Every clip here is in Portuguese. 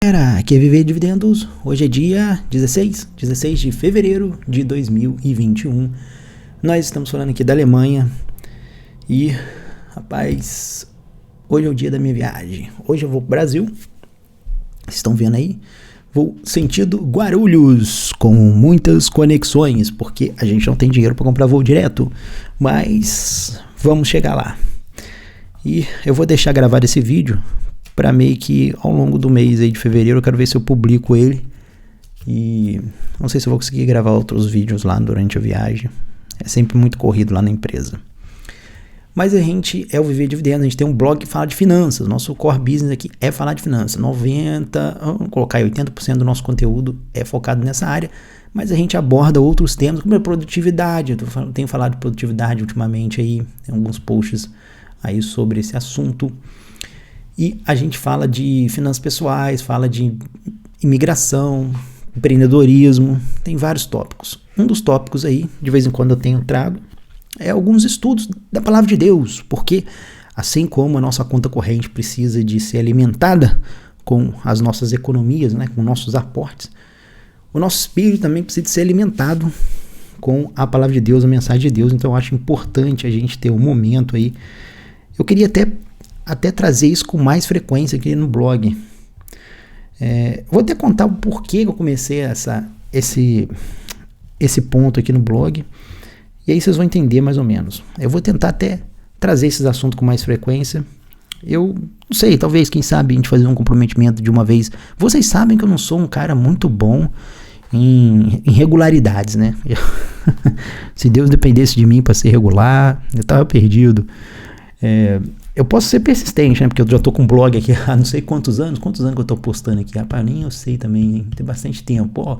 Aqui é Viver Dividendos. Hoje é dia 16 de fevereiro de 2021. Nós estamos falando aqui da Alemanha. E, rapaz, hoje é o dia da minha viagem. Hoje eu vou pro Brasil. Vocês estão vendo aí? Vou sentido Guarulhos, com muitas conexões, porque a gente não tem dinheiro para comprar voo direto. Mas vamos chegar lá. E eu vou deixar gravado esse vídeo para meio que ao longo do mês aí de fevereiro eu quero ver se eu publico ele. E não sei se eu vou conseguir gravar outros vídeos lá durante a viagem. É sempre muito corrido lá na empresa. Mas a gente é o Viver Dividendos, a gente tem um blog que fala de finanças. Nosso core business aqui é falar de finanças. 80% do nosso conteúdo é focado nessa área. Mas a gente aborda outros temas, como a produtividade. Eu tenho falado de produtividade ultimamente aí, tem alguns posts aí sobre esse assunto. E a gente fala de finanças pessoais, fala de imigração, empreendedorismo, tem vários tópicos. Um dos tópicos aí, de vez em quando eu tenho trago, é alguns estudos da palavra de Deus, porque assim como a nossa conta corrente precisa de ser alimentada com as nossas economias, né, com nossos aportes, o nosso espírito também precisa de ser alimentado com a palavra de Deus, a mensagem de Deus. Então eu acho importante a gente ter um momento aí. Eu queria até trazer isso com mais frequência aqui no blog. Vou até contar o porquê que eu comecei esse ponto aqui no blog, e aí vocês vão entender mais ou menos. Eu vou tentar até trazer esses assuntos com mais frequência. Eu não sei, talvez, quem sabe, a gente fazer um comprometimento de uma vez. Vocês sabem que eu não sou um cara muito bom em regularidades, né? Se Deus dependesse de mim para ser regular, eu tava perdido. Eu posso ser persistente, né? Porque eu já tô com um blog aqui há não sei quantos anos que eu tô postando aqui. Rapaz, nem eu sei também, hein? Tem bastante tempo, ó.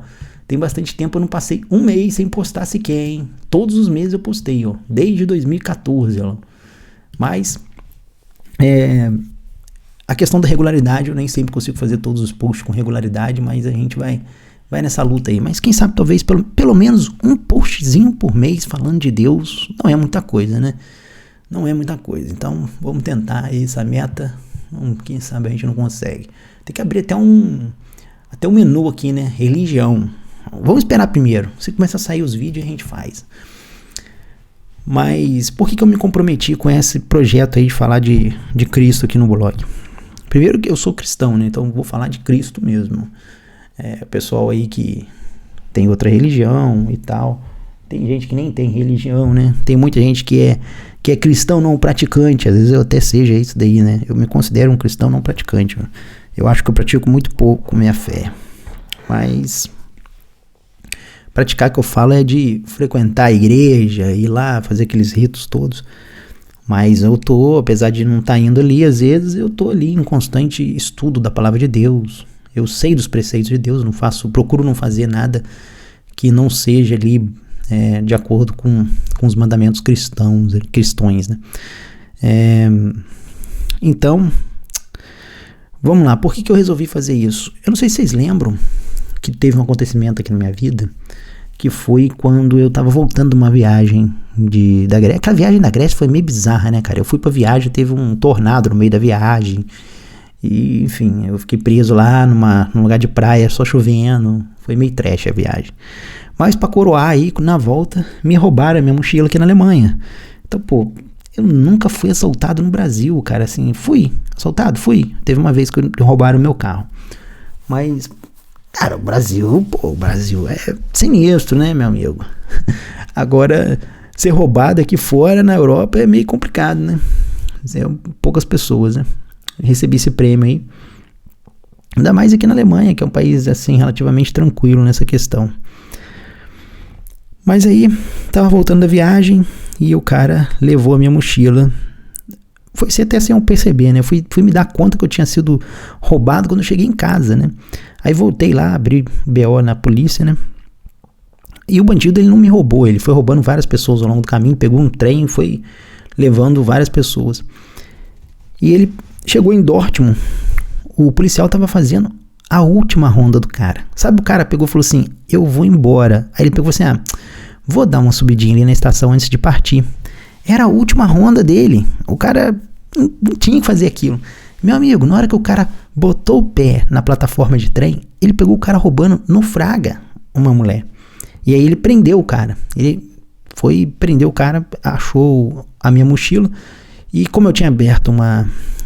Tem bastante tempo, eu não passei um mês sem postar sequer, hein? Todos os meses eu postei, ó. Desde 2014, ó. Mas, a questão da regularidade, eu nem sempre consigo fazer todos os posts com regularidade, mas a gente vai nessa luta aí. Mas quem sabe, talvez, pelo menos um postzinho por mês falando de Deus, não é muita coisa, né? Não é muita coisa, então vamos tentar essa meta. Quem sabe a gente não consegue. Tem que abrir até um menu aqui, né? Religião. Vamos esperar primeiro. Se começar a sair os vídeos, a gente faz. Mas por que eu me comprometi com esse projeto aí de falar de Cristo aqui no blog? Primeiro que eu sou cristão, né? Então vou falar de Cristo mesmo. Pessoal aí que tem outra religião e tal. Tem gente que nem tem religião, né? Tem muita gente que é cristão não praticante. Às vezes eu até seja isso daí, né? Eu me considero um cristão não praticante. Eu acho que eu pratico muito pouco minha fé. Mas praticar que eu falo é de frequentar a igreja, ir lá, fazer aqueles ritos todos. Mas eu apesar de não estar indo ali, às vezes eu tô ali em constante estudo da palavra de Deus. Eu sei dos preceitos de Deus, procuro não fazer nada que não seja ali de acordo com os mandamentos cristãos, né? Então, vamos lá. Por que eu resolvi fazer isso? Eu não sei se vocês lembram que teve um acontecimento aqui na minha vida, que foi quando eu tava voltando de uma viagem da Grécia. Aquela viagem da Grécia foi meio bizarra, né, cara? Eu fui pra viagem, teve um tornado no meio da viagem, e enfim, eu fiquei preso lá num lugar de praia, só chovendo. Foi meio trash a viagem. Mas pra coroar aí, na volta, me roubaram a minha mochila aqui na Alemanha. Então, pô, eu nunca fui assaltado no Brasil, cara, assim, fui assaltado, fui. Teve uma vez que roubaram o meu carro. Mas, cara, o Brasil é sinistro, né, meu amigo? Agora, ser roubado aqui fora, na Europa, é meio complicado, né? Poucas pessoas, né? Eu recebi esse prêmio aí. Ainda mais aqui na Alemanha, que é um país, assim, relativamente tranquilo nessa questão. Mas aí, tava voltando da viagem e o cara levou a minha mochila. Foi até sem eu perceber, né? Fui me dar conta que eu tinha sido roubado quando eu cheguei em casa, né? Aí voltei lá, abri BO na polícia, né? E o bandido, ele não me roubou, ele foi roubando várias pessoas ao longo do caminho, pegou um trem e foi levando várias pessoas. E ele chegou em Dortmund, o policial tava fazendo a última ronda do cara. Sabe, o cara pegou e falou assim, eu vou embora. Aí ele pegou assim, vou dar uma subidinha ali na estação antes de partir. Era a última ronda dele. O cara não tinha que fazer aquilo. Meu amigo, na hora que o cara botou o pé na plataforma de trem, ele pegou o cara roubando no Fraga uma mulher. E aí ele prendeu o cara. Ele foi prender o cara, achou a minha mochila. E como eu tinha aberto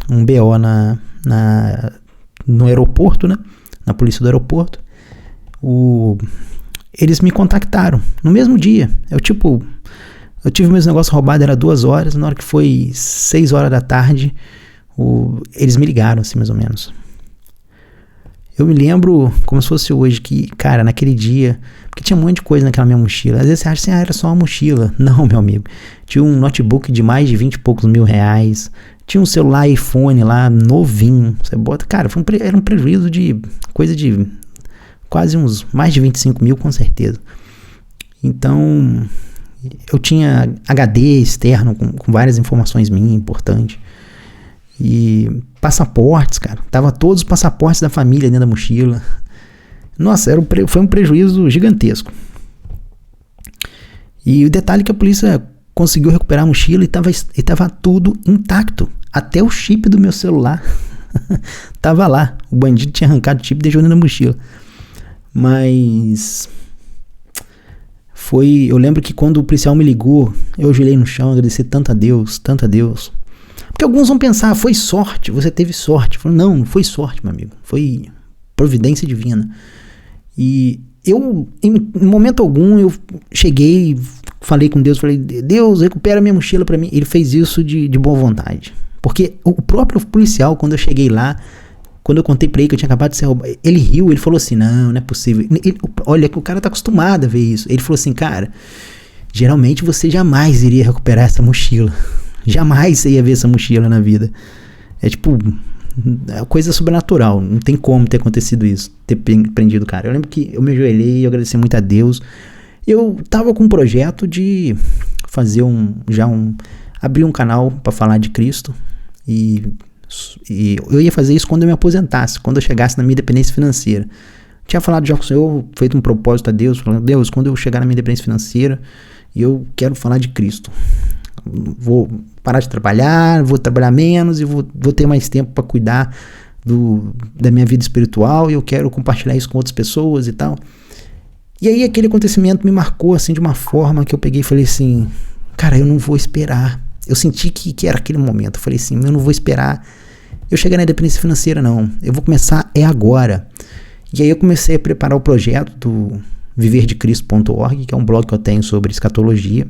um BO no aeroporto, né? Na polícia do aeroporto, eles me contactaram no mesmo dia. Eu tive meus negócios roubados, era 2 horas. Na hora que foi 6 horas da tarde, eles me ligaram, assim, mais ou menos. Eu me lembro como se fosse hoje que, cara, naquele dia, porque tinha um monte de coisa naquela minha mochila. Às vezes você acha assim, era só uma mochila. Não, meu amigo. Tinha um notebook de mais de 20 e poucos mil reais. Tinha um celular iPhone lá, novinho. Você bota, cara, era um prejuízo de coisa de quase uns mais de 25 mil, com certeza. Então, eu tinha HD externo com várias informações minhas importantes. E passaportes, cara. Tava todos os passaportes da família dentro da mochila. Nossa, foi um prejuízo gigantesco. E o detalhe é que a polícia conseguiu recuperar a mochila e tava tudo intacto. Até o chip do meu celular tava lá. O bandido tinha arrancado o chip e deixou dentro da mochila. Mas eu lembro que quando o policial me ligou, eu ajoelhei no chão, agradeci tanto a Deus, tanto a Deus. Porque alguns vão pensar, foi sorte, você teve sorte. Eu falo, não foi sorte, meu amigo. Foi providência divina. E eu, em momento algum, eu cheguei, falei com Deus, falei, Deus, recupera minha mochila pra mim. Ele fez isso de boa vontade. Porque o próprio policial, quando eu cheguei lá, quando eu contei pra ele que eu tinha acabado de ser roubado, ele riu, ele falou assim, não é possível. Olha, que o cara tá acostumado a ver isso. Ele falou assim, cara, geralmente você jamais iria recuperar essa mochila. Jamais você ia ver essa mochila na vida. É tipo, é coisa sobrenatural. Não tem como ter acontecido isso, ter prendido o cara. Eu lembro que eu me ajoelhei e eu agradeci muito a Deus. Eu tava com um projeto de fazer abrir um canal para falar de Cristo. E eu ia fazer isso quando eu me aposentasse, quando eu chegasse na minha independência financeira. Eu tinha falado já com o Senhor, feito um propósito a Deus, falando, Deus, quando eu chegar na minha independência financeira, eu quero falar de Cristo. Vou parar de trabalhar, vou trabalhar menos e vou ter mais tempo para cuidar da minha vida espiritual, e eu quero compartilhar isso com outras pessoas e tal. E aí aquele acontecimento me marcou assim de uma forma que eu peguei e falei assim, cara, eu não vou esperar. Eu senti que era aquele momento. Eu falei assim, eu não vou esperar eu chegar na independência financeira, não. Eu vou começar agora. E aí eu comecei a preparar o projeto do viverdecristo.org, que é um blog que eu tenho sobre escatologia.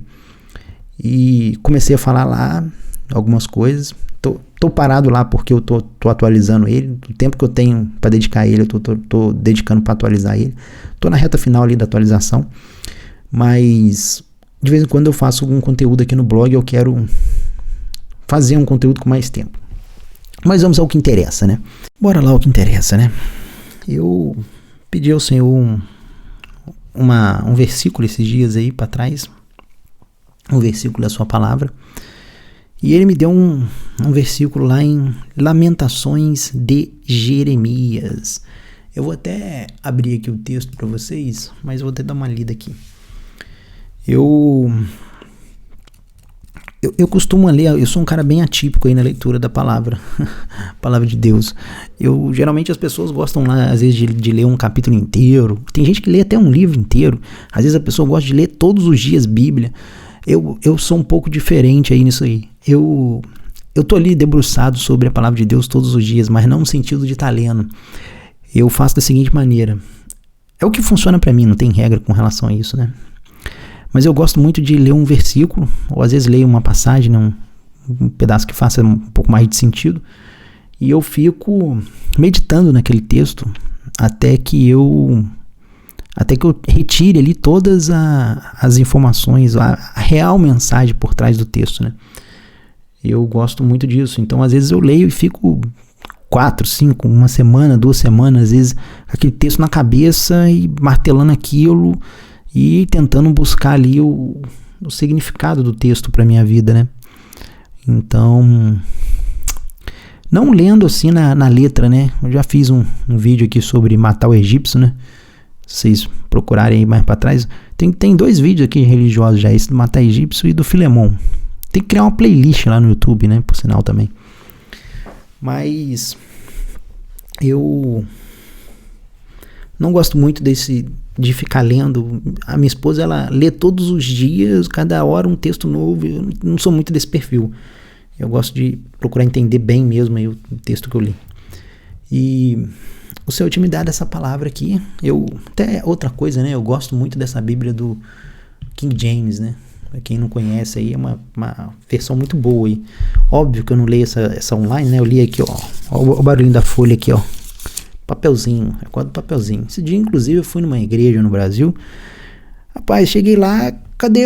E comecei a falar lá algumas coisas. Tô parado lá porque eu tô atualizando ele. O tempo que eu tenho para dedicar a ele, eu tô dedicando para atualizar ele. Tô na reta final ali da atualização. Mas de vez em quando eu faço algum conteúdo aqui no blog. Eu quero fazer um conteúdo com mais tempo. Mas vamos ao que interessa, né? Bora lá ao que interessa, né? Eu pedi ao Senhor um versículo esses dias aí para trás. Um versículo da sua palavra. E ele me deu um versículo lá em Lamentações de Jeremias. Eu vou até abrir aqui o texto para vocês, mas eu vou até dar uma lida aqui. Eu costumo ler, eu sou um cara bem atípico aí na leitura da palavra, palavra de Deus. Geralmente as pessoas gostam lá, às vezes, de ler um capítulo inteiro. Tem gente que lê até um livro inteiro. Às vezes a pessoa gosta de ler todos os dias Bíblia. Eu sou um pouco diferente aí nisso aí. Eu tô ali debruçado sobre a palavra de Deus todos os dias, mas não no sentido de estar lendo. Eu faço da seguinte maneira. É o que funciona pra mim, não tem regra com relação a isso, né? Mas eu gosto muito de ler um versículo, ou às vezes leio uma passagem, um pedaço que faça um pouco mais de sentido, e eu fico meditando naquele texto até que eu retire ali todas as informações, a real mensagem por trás do texto, né? Eu gosto muito disso. Então, às vezes eu leio e fico 4, 5, uma semana, 2 semanas, às vezes, aquele texto na cabeça e martelando aquilo e tentando buscar ali o significado do texto para minha vida, né? Então, não lendo assim na letra, né? Eu já fiz um vídeo aqui sobre matar o egípcio, né? Se vocês procurarem aí mais para trás, tem 2 vídeos aqui religiosos já, esse do matar egípcio e do Filemon. Tem que criar uma playlist lá no YouTube, né? Por sinal também. Mas eu não gosto muito de ficar lendo. A minha esposa, ela lê todos os dias, cada hora um texto novo. Eu não sou muito desse perfil. Eu gosto de procurar entender bem mesmo aí o texto que eu li. E o Senhor tinha me dado essa palavra aqui. Até outra coisa, né? Eu gosto muito dessa Bíblia do King James, né? Pra quem não conhece aí, é uma versão muito boa aí. Óbvio que eu não leio essa online, né? Eu li aqui, ó. Ó o barulhinho da folha aqui, ó. Papelzinho, recordo do papelzinho. Esse dia, inclusive, eu fui numa igreja no Brasil. Rapaz, cheguei lá, cadê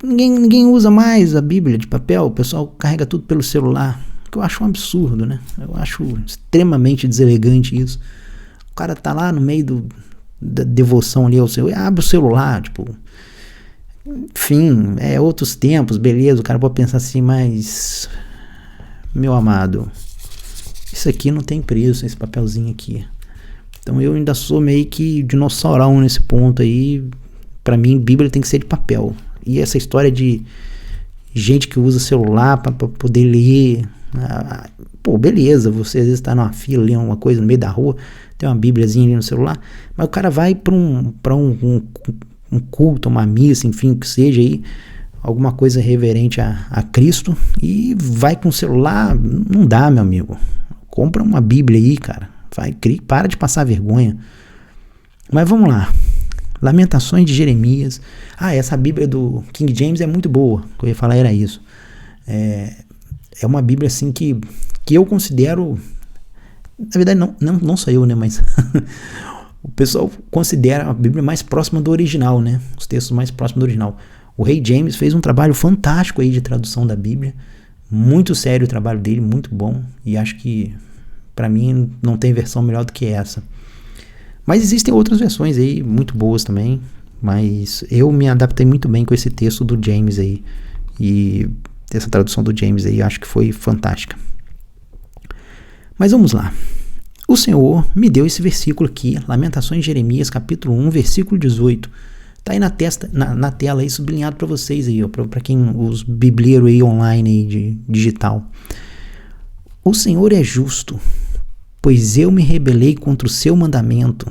ninguém usa mais a Bíblia de papel, o pessoal carrega tudo pelo celular, que eu acho um absurdo, né? Eu acho extremamente deselegante isso. O cara tá lá no meio da devoção ali ao Senhor, abre o celular, tipo... Enfim, outros tempos, beleza, o cara pode pensar assim, mas... Meu amado, isso aqui não tem preço, esse papelzinho aqui. Então eu ainda sou meio que dinossaurão nesse ponto aí. Pra mim, Bíblia tem que ser de papel. E essa história de gente que usa celular pra poder ler... pô, beleza, você às vezes tá numa fila ali, uma coisa no meio da rua, tem uma bíbliazinha ali no celular, mas o cara vai pra um culto, uma missa, enfim, o que seja aí, alguma coisa reverente a Cristo, e vai com o celular. Não dá, meu amigo. Compra uma Bíblia aí, cara. Para de passar vergonha. Mas vamos lá. Lamentações de Jeremias. Essa Bíblia do King James é muito boa. O que eu ia falar era isso. É uma Bíblia assim que eu considero... Na verdade não sou eu, né? Mas o pessoal considera a Bíblia mais próxima do original, né? Os textos mais próximos do original. O Rei James fez um trabalho fantástico aí de tradução da Bíblia. Muito sério o trabalho dele, muito bom. E acho que, pra mim, não tem versão melhor do que essa. Mas existem outras versões aí, muito boas também. Mas eu me adaptei muito bem com esse texto do James aí. E essa tradução do James aí, acho que foi fantástica. Mas vamos lá. O Senhor me deu esse versículo aqui, Lamentações de Jeremias, capítulo 1, versículo 18. Tá aí na tela aí, sublinhado para vocês aí, para quem, os biblieiros aí online aí de digital. O Senhor é justo, pois eu me rebelei contra o seu mandamento.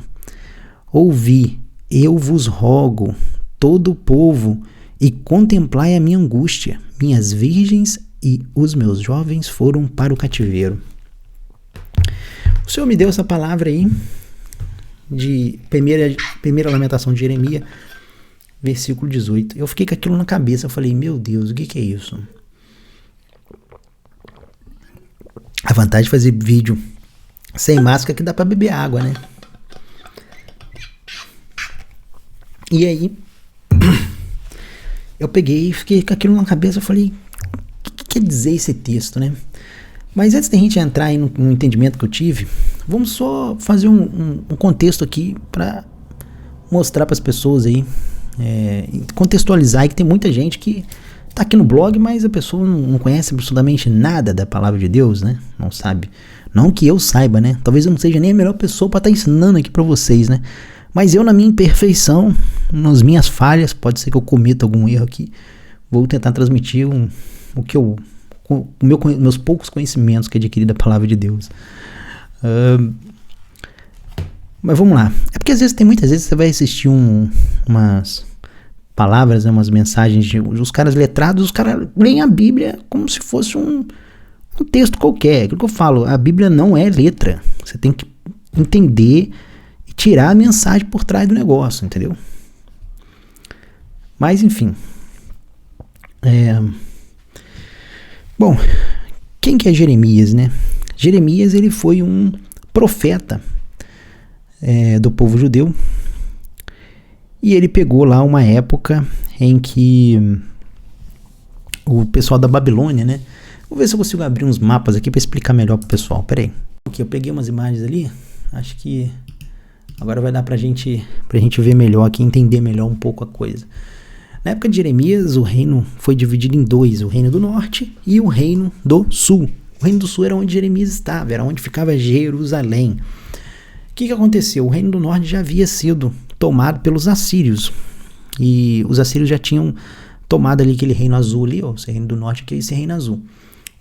Ouvi, eu vos rogo, todo o povo, e contemplai a minha angústia. Minhas virgens e os meus jovens foram para o cativeiro. O Senhor me deu essa palavra aí, de primeira lamentação de Jeremias, versículo 18. Eu fiquei com aquilo na cabeça, eu falei, meu Deus, o que é isso? A vantagem de fazer vídeo sem máscara é que dá pra beber água, né? E aí, eu peguei e fiquei com aquilo na cabeça, eu falei, o que quer dizer esse texto, né? Mas antes da gente entrar aí no entendimento que eu tive, vamos só fazer um contexto aqui para mostrar para as pessoas aí, contextualizar aí, que tem muita gente que tá aqui no blog, mas a pessoa não conhece absolutamente nada da palavra de Deus, né? Não sabe. Não que eu saiba, né? Talvez eu não seja nem a melhor pessoa para estar ensinando aqui para vocês, né? Mas eu, na minha imperfeição, nas minhas falhas, pode ser que eu cometa algum erro aqui, vou tentar transmitir meus poucos conhecimentos que adquiri da palavra de Deus. Mas vamos lá. É porque muitas vezes você vai assistir umas palavras, né, umas mensagens os caras letrados, os caras leem a Bíblia como se fosse um texto qualquer. Aquilo que eu falo, a Bíblia não é letra. Você tem que entender e tirar a mensagem por trás do negócio, entendeu? Mas enfim. Bom, quem que é Jeremias, né? Jeremias, ele foi um profeta do povo judeu, e ele pegou lá uma época em que o pessoal da Babilônia, né? Vou ver se eu consigo abrir uns mapas aqui para explicar melhor pro pessoal. Pera aí. Eu peguei umas imagens ali, acho que agora vai dar pra gente ver melhor aqui, entender melhor um pouco a coisa. Na época de Jeremias, o reino foi dividido em dois, o reino do norte e o reino do sul. O reino do sul era onde Jeremias estava, era onde ficava Jerusalém. O que aconteceu? O reino do norte já havia sido tomado pelos assírios, e os assírios já tinham tomado ali aquele reino azul ali, esse reino do norte, esse reino azul.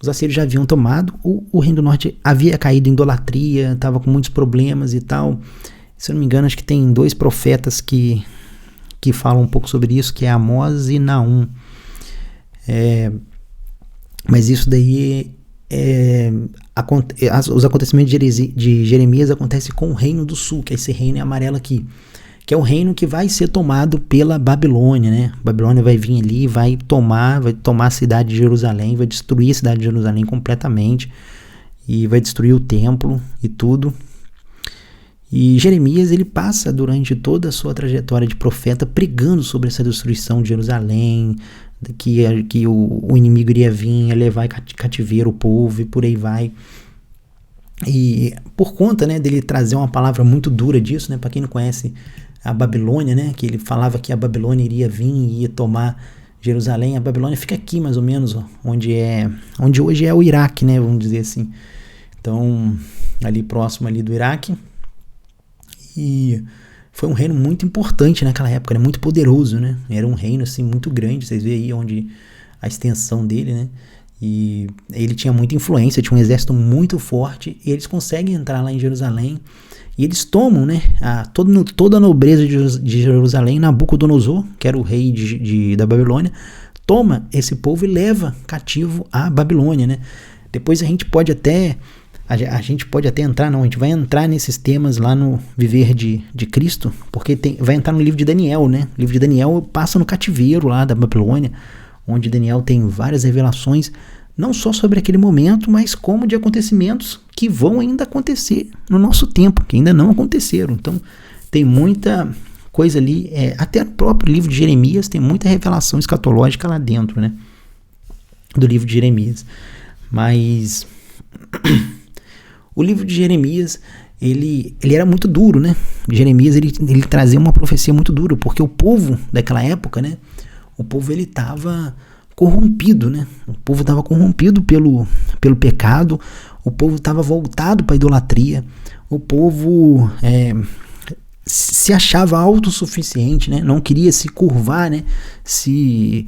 Os assírios já haviam tomado, o Reino do Norte havia caído em idolatria, estava com muitos problemas e tal. Se eu não me engano, acho que tem 2 profetas que falam um pouco sobre isso, que é Amós e Naum. Mas isso daí, os acontecimentos de Jeremias acontecem com o Reino do Sul, que é esse reino amarelo aqui, que é o reino que vai ser tomado pela Babilônia, né? A Babilônia vai vir ali, vai tomar a cidade de Jerusalém, vai destruir a cidade de Jerusalém completamente, e vai destruir o templo e tudo. E Jeremias, ele passa durante toda a sua trajetória de profeta pregando sobre essa destruição de Jerusalém, que o inimigo iria vir, ia levar cativeiro o povo e por aí vai. E por conta, né, dele trazer uma palavra muito dura disso, né, para quem não conhece a Babilônia, né, que ele falava que a Babilônia iria vir e ia tomar Jerusalém. A Babilônia fica aqui mais ou menos, ó, onde hoje é o Iraque, né, vamos dizer assim. Então, ali próximo ali do Iraque. E foi um reino muito importante naquela época, era muito poderoso, né? Era um reino assim muito grande, vocês veem aí onde a extensão dele, né? E ele tinha muita influência, tinha um exército muito forte, e eles conseguem entrar lá em Jerusalém, e eles tomam, né, toda a nobreza de Jerusalém. Nabucodonosor, que era o rei da Babilônia, toma esse povo e leva cativo à Babilônia, né? Depois a gente pode até entrar, não, a gente vai entrar nesses temas lá no Viver de Cristo, porque vai entrar no livro de Daniel, né? O livro de Daniel passa no cativeiro lá da Babilônia, onde Daniel tem várias revelações, não só sobre aquele momento, mas como de acontecimentos que vão ainda acontecer no nosso tempo, que ainda não aconteceram. Então, tem muita coisa ali, até no próprio livro de Jeremias tem muita revelação escatológica lá dentro, né? Do livro de Jeremias. Mas o livro de Jeremias, ele era muito duro, né? Jeremias, ele trazia uma profecia muito dura, porque o povo daquela época, né? O povo, ele estava corrompido, né? O povo estava corrompido pelo pecado, o povo estava voltado para a idolatria, o povo se achava autossuficiente, né? Não queria se curvar, né? Se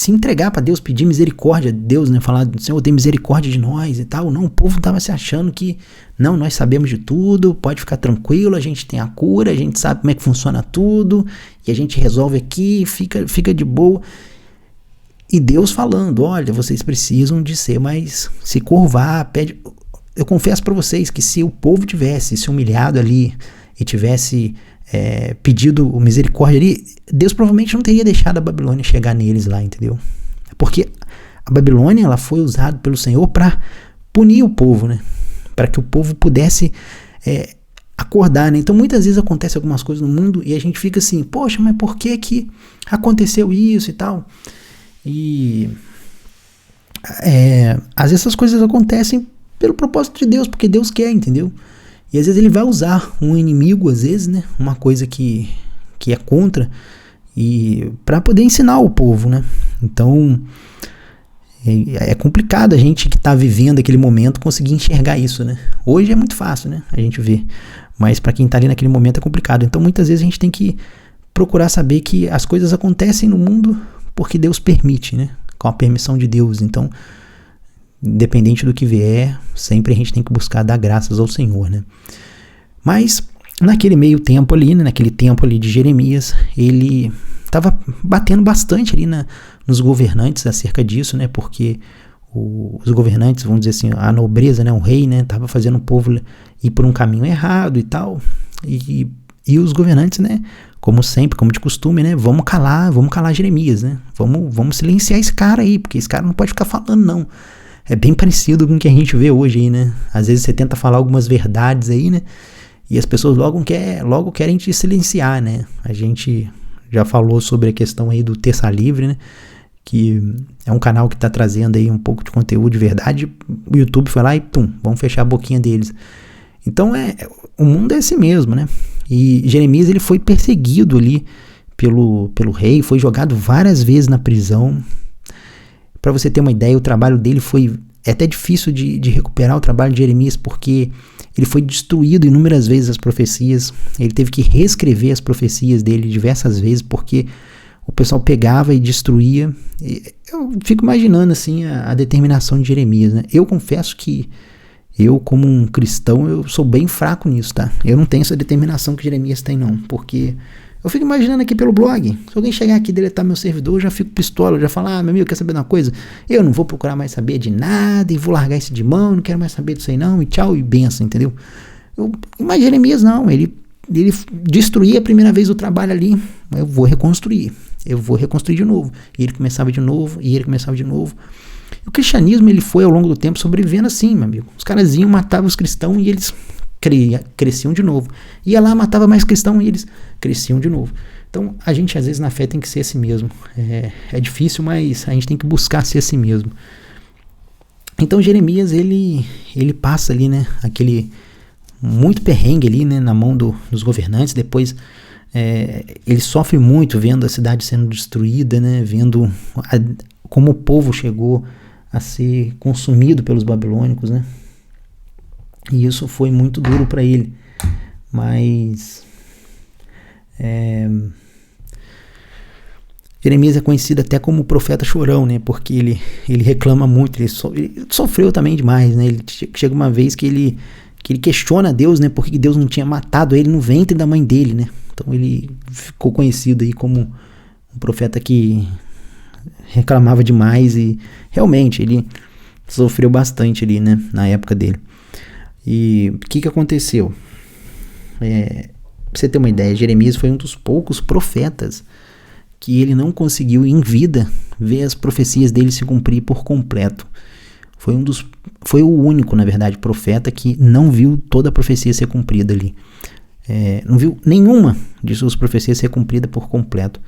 entregar para Deus, pedir misericórdia a Deus, né? Falar, Senhor, tem misericórdia de nós e tal. Não, o povo estava se achando que, não, nós sabemos de tudo, pode ficar tranquilo, a gente tem a cura, a gente sabe como é que funciona tudo, e a gente resolve aqui, fica de boa. E Deus falando, olha, vocês precisam de ser mais, se curvar, pede. Eu confesso para vocês que se o povo tivesse se humilhado ali e tivesse pedido misericórdia ali, Deus provavelmente não teria deixado a Babilônia chegar neles lá, entendeu? Porque a Babilônia, ela foi usada pelo Senhor para punir o povo, né? Para que o povo pudesse acordar, né? Então muitas vezes acontece algumas coisas no mundo e a gente fica assim, poxa, mas por que aconteceu isso e tal? E às vezes essas coisas acontecem pelo propósito de Deus, porque Deus quer, entendeu? E às vezes ele vai usar um inimigo, às vezes, né? Uma coisa que é contra, e para poder ensinar o povo, né? Então é complicado a gente que está vivendo aquele momento conseguir enxergar isso, né? Hoje é muito fácil, né? A gente vê, mas para quem está ali naquele momento é complicado. Então muitas vezes a gente tem que procurar saber que as coisas acontecem no mundo porque Deus permite, né? Com a permissão de Deus. Então, independente do que vier, sempre a gente tem que buscar dar graças ao Senhor, né? Mas naquele meio tempo ali, né, naquele tempo ali de Jeremias, ele estava batendo bastante ali nos governantes acerca disso, né? Porque os governantes, vamos dizer assim, a nobreza, né, o rei, né, estava fazendo o povo ir por um caminho errado e tal. E os governantes, né, como sempre, como de costume, né, vamos calar Jeremias, né? Vamos silenciar esse cara aí, porque esse cara não pode ficar falando, não. É bem parecido com o que a gente vê hoje aí, né? Às vezes você tenta falar algumas verdades aí, né? E as pessoas logo querem te silenciar, né? A gente já falou sobre a questão aí do Terça Livre, né? Que é um canal que tá trazendo aí um pouco de conteúdo de verdade. O YouTube foi lá e vamos fechar a boquinha deles. Então o mundo é esse mesmo, né? E Jeremias, ele foi perseguido ali pelo rei, foi jogado várias vezes na prisão. Para você ter uma ideia, o trabalho dele foi até difícil de recuperar o trabalho de Jeremias, porque ele foi destruído inúmeras vezes as profecias. Ele teve que reescrever as profecias dele diversas vezes, porque o pessoal pegava e destruía. Eu fico imaginando assim a determinação de Jeremias, né? Eu confesso que eu, como um cristão, eu sou bem fraco nisso, tá? Eu não tenho essa determinação que Jeremias tem, não, porque eu fico imaginando aqui pelo blog, se alguém chegar aqui e deletar meu servidor, eu já fico pistola, eu já falo, meu amigo, quer saber de uma coisa? Eu não vou procurar mais saber de nada, e vou largar isso de mão, não quero mais saber disso aí não, e tchau, e benção, entendeu? Mas Jeremias não, ele destruía a primeira vez o trabalho ali, eu vou reconstruir de novo, e ele começava de novo, O cristianismo, ele foi ao longo do tempo sobrevivendo assim, meu amigo. Os caras iam, matavam os cristãos e eles cresciam de novo. Ia lá, matava mais cristão e eles cresciam de novo. Então, a gente às vezes na fé tem que ser assim mesmo. É difícil, mas a gente tem que buscar ser assim mesmo. Então, Jeremias, ele passa ali, né, aquele muito perrengue ali, né, na mão dos governantes. Depois, ele sofre muito vendo a cidade sendo destruída, né, vendo como o povo chegou a ser consumido pelos babilônicos, né? E isso foi muito duro para ele. Mas Jeremias é conhecido até como o profeta chorão, né? Porque ele reclama muito, ele sofreu também demais, né? Ele chega uma vez que ele questiona Deus, né? Porque Deus não tinha matado ele no ventre da mãe dele, né? Então ele ficou conhecido aí como um profeta que reclamava demais e realmente ele sofreu bastante ali, né, na época dele. E o que aconteceu? Pra você ter uma ideia, Jeremias foi um dos poucos profetas que ele não conseguiu em vida ver as profecias dele se cumprir por completo. Foi o único, na verdade, profeta que não viu toda a profecia ser cumprida ali. Não viu nenhuma de suas profecias ser cumprida por completo.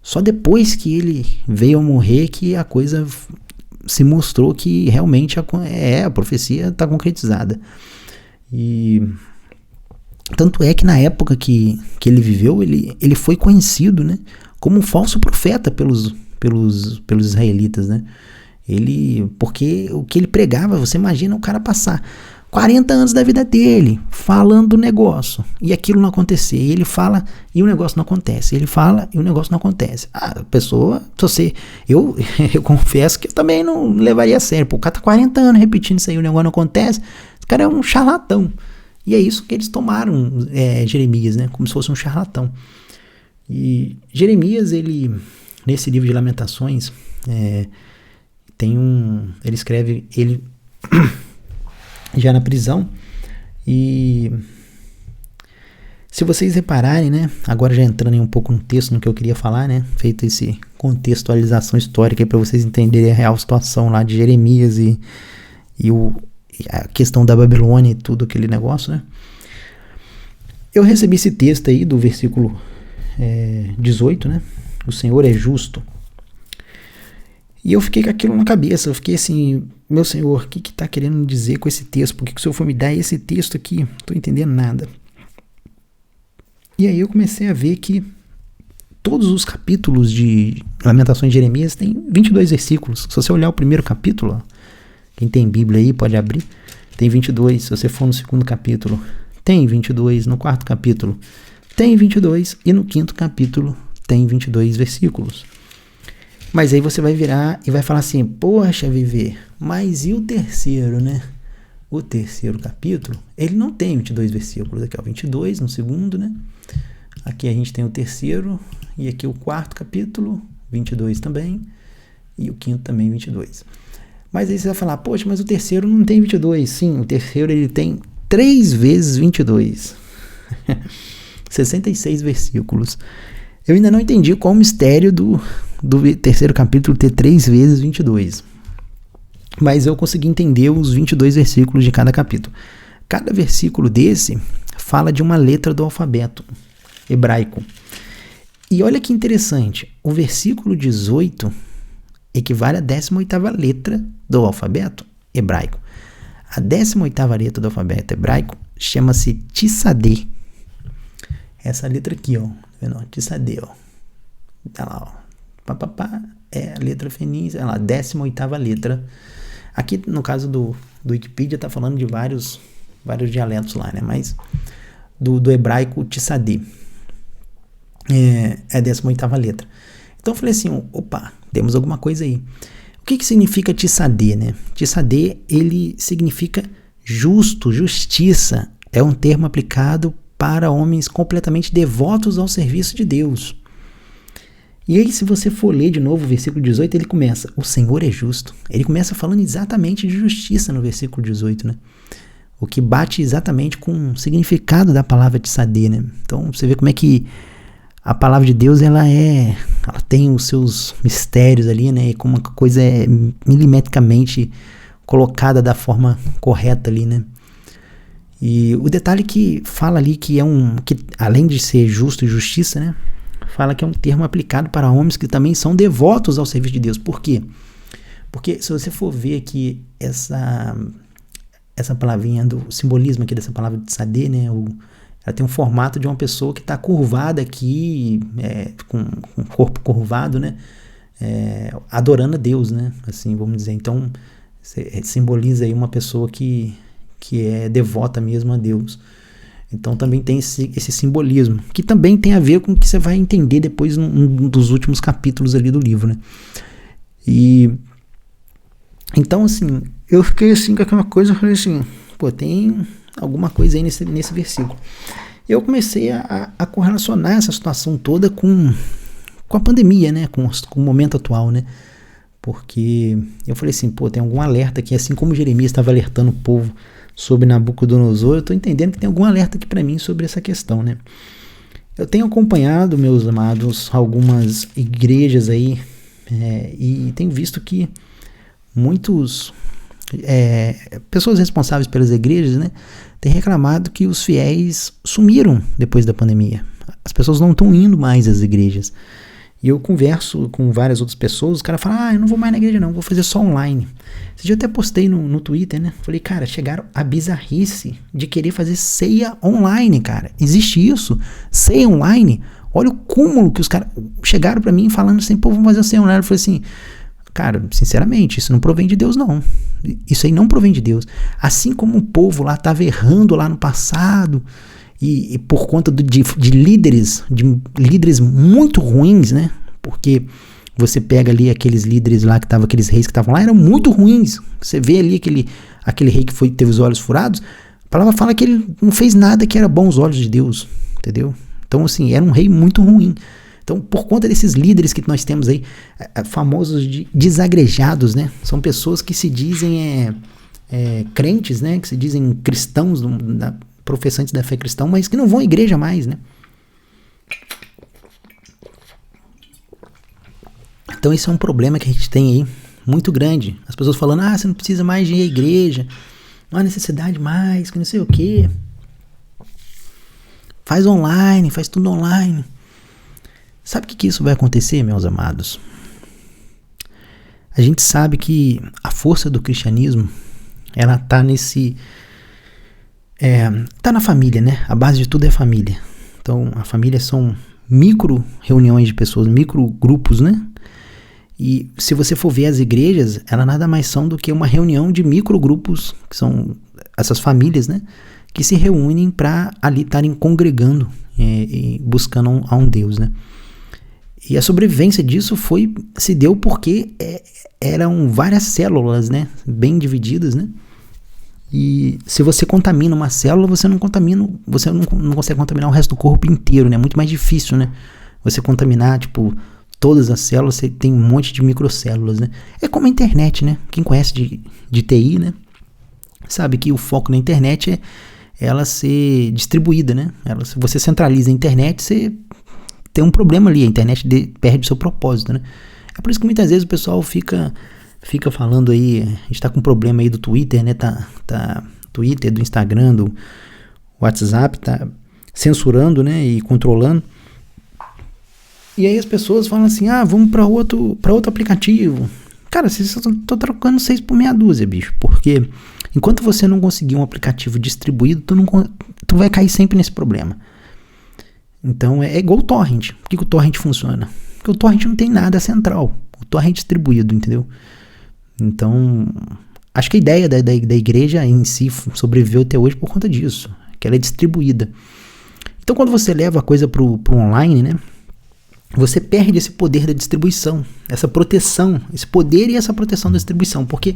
Só depois que ele veio a morrer que a coisa se mostrou que realmente a profecia está concretizada. E tanto é que na época que ele viveu, ele foi conhecido, né, como um falso profeta pelos israelitas, né? Porque o que ele pregava, você imagina o cara passar 40 anos da vida dele falando do negócio e aquilo não acontecer, e ele fala e o negócio não acontece, ele fala e o negócio não acontece. A pessoa, eu confesso que eu também não levaria a sério. O cara tá 40 anos repetindo isso aí, o negócio não acontece, esse cara é um charlatão. E é isso que eles tomaram Jeremias, né, como se fosse um charlatão. E Jeremias, nesse livro de Lamentações, ele escreve, já na prisão, e se vocês repararem, né, agora já entrando um pouco no texto, no que eu queria falar, né, feito esse contextualização histórica para vocês entenderem a real situação lá de Jeremias e a questão da Babilônia e tudo aquele negócio, né, eu recebi esse texto aí do versículo 18, né, o Senhor é justo. E eu fiquei com aquilo na cabeça, eu fiquei assim, meu Senhor, o que está querendo me dizer com esse texto? Por que o Senhor foi me dar esse texto aqui? Não estou entendendo nada. E aí eu comecei a ver que todos os capítulos de Lamentações de Jeremias têm 22 versículos. Se você olhar o primeiro capítulo, quem tem Bíblia aí pode abrir, tem 22. Se você for no segundo capítulo, tem 22. No quarto capítulo, tem 22. E no quinto capítulo, tem 22 versículos. Mas aí você vai virar e vai falar assim, poxa, Viver, mas e o terceiro, né? O terceiro capítulo, ele não tem 22 versículos. Aqui é o 22 no segundo, né? Aqui a gente tem o terceiro, e aqui o quarto capítulo, 22 também, e o quinto também, 22. Mas aí você vai falar, poxa, mas o terceiro não tem 22. Sim, o terceiro ele tem 3 vezes 22. 66 versículos. Eu ainda não entendi qual o mistério do terceiro capítulo ter 3 vezes 22. Mas eu consegui entender os 22 versículos de cada capítulo. Cada versículo desse fala de uma letra do alfabeto hebraico. E olha que interessante, o versículo 18 equivale à 18ª letra do alfabeto hebraico. A 18ª letra do alfabeto hebraico chama-se Tsadé. Essa letra aqui, ó, tá vendo? Tsadé, ó. Tá lá, ó. É a letra fenícia, é lá, a 18ª letra. Aqui, no caso do Wikipedia, tá falando de vários dialetos lá, né? Mas do hebraico Tsadé. É a 18ª letra. Então eu falei assim, opa, temos alguma coisa aí. O que significa Tissadê, né? Tissadê, ele significa justo, justiça. É um termo aplicado para homens completamente devotos ao serviço de Deus. E aí, se você for ler de novo o versículo 18, ele começa, o Senhor é justo. Ele começa falando exatamente de justiça no versículo 18, né? O que bate exatamente com o significado da palavra Tissadê, né? Então, você vê como é que a palavra de Deus, ela tem os seus mistérios ali, né? E como uma coisa é milimetricamente colocada da forma correta ali, né? E o detalhe que fala ali que que além de ser justo e justiça, né? Fala que é um termo aplicado para homens que também são devotos ao serviço de Deus. Por quê? Porque se você for ver aqui essa palavrinha do simbolismo aqui dessa palavra de Tsadê, né? Ela tem um formato de uma pessoa que está curvada aqui, com o corpo curvado, né? Adorando a Deus, né? Assim, vamos dizer. Então, simboliza aí uma pessoa que é devota mesmo a Deus. Então também tem esse simbolismo, que também tem a ver com o que você vai entender depois num dos últimos capítulos ali do livro, né? E então, assim, eu fiquei assim com aquela coisa, eu falei assim, pô, tem alguma coisa aí nesse versículo. Eu comecei a correlacionar essa situação toda com a pandemia, né? Com o momento atual, né? Porque eu falei assim, pô, tem algum alerta aqui, assim como Jeremias estava alertando o povo sobre Nabucodonosor, eu estou entendendo que tem algum alerta aqui para mim sobre essa questão, né? Eu tenho acompanhado, meus amados, algumas igrejas aí, e tenho visto que muitos pessoas responsáveis pelas igrejas, né, têm reclamado que os fiéis sumiram depois da pandemia. As pessoas não estão indo mais às igrejas. E eu converso com várias outras pessoas, os caras falam, eu não vou mais na igreja não, vou fazer só online. Esse dia eu até postei no Twitter, né? Falei, cara, chegaram a bizarrice de querer fazer ceia online, cara. Existe isso? Ceia online? Olha o cúmulo que os caras chegaram pra mim falando assim, pô, vamos fazer ceia online. Eu falei assim, cara, sinceramente, isso não provém de Deus não. Isso aí não provém de Deus. Assim como o povo lá estava errando lá no passado, e por conta de líderes muito ruins, né? Porque você pega ali aqueles líderes lá aqueles reis que estavam lá, eram muito ruins. Você vê ali aquele rei que teve os olhos furados, a palavra fala que ele não fez nada que era bom aos olhos de Deus, entendeu? Então, assim, era um rei muito ruim. Então, por conta desses líderes que nós temos aí, famosos desagrejados, né? São pessoas que se dizem crentes, né? Que se dizem cristãos, professantes da fé cristã, mas que não vão à igreja mais, né? Então esse é um problema que a gente tem aí, muito grande. As pessoas falando, você não precisa mais de ir à igreja, não há necessidade mais, que não sei o quê. Faz online, faz tudo online. Sabe o que isso vai acontecer, meus amados? A gente sabe que a força do cristianismo, ela tá tá na família, né? A base de tudo é a família. Então, a família são micro reuniões de pessoas, micro grupos, né? E se você for ver as igrejas, elas nada mais são do que uma reunião de micro grupos, que são essas famílias, né? Que se reúnem para ali estarem congregando e buscando a um Deus, né? E a sobrevivência disso se deu porque eram várias células, né? Bem divididas, né? E se você contamina uma célula, você não consegue contaminar o resto do corpo inteiro, né? É muito mais difícil, né? Você contaminar, todas as células, você tem um monte de microcélulas, né? É como a internet, né? Quem conhece de TI, né? Sabe que o foco na internet é ela ser distribuída, né? Se você centraliza a internet, você tem um problema ali, a internet perde o seu propósito, né? É por isso que muitas vezes o pessoal fica falando aí, a gente tá com um problema aí do Twitter, né? Twitter, do Instagram, do WhatsApp, tá censurando, né? E controlando. E aí as pessoas falam assim, vamos para outro aplicativo. Cara, vocês estão trocando 6 por meia dúzia, bicho. Porque enquanto você não conseguir um aplicativo distribuído, tu vai cair sempre nesse problema. Então é igual o torrent. Por que o torrent funciona? Porque o torrent não tem nada central. O torrent é distribuído, entendeu? Então, acho que a ideia da igreja em si sobreviveu até hoje por conta disso. Que ela é distribuída. Então, quando você leva a coisa pro online, né? você perde esse poder da distribuição, essa proteção, esse poder e essa proteção da distribuição, porque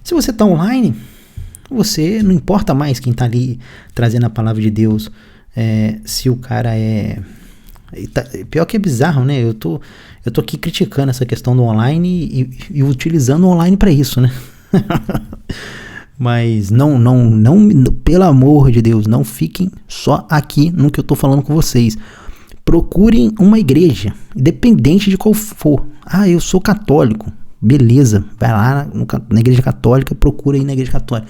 se você está online, você não importa mais quem está ali trazendo a palavra de Deus, se o cara pior que é bizarro, né? Eu tô aqui criticando essa questão do online e utilizando o online para isso, né? Mas não, pelo amor de Deus, não fiquem só aqui no que eu tô falando com vocês. Procurem uma igreja, independente de qual for. Eu sou católico. Beleza, vai lá na igreja católica, procura aí na igreja católica.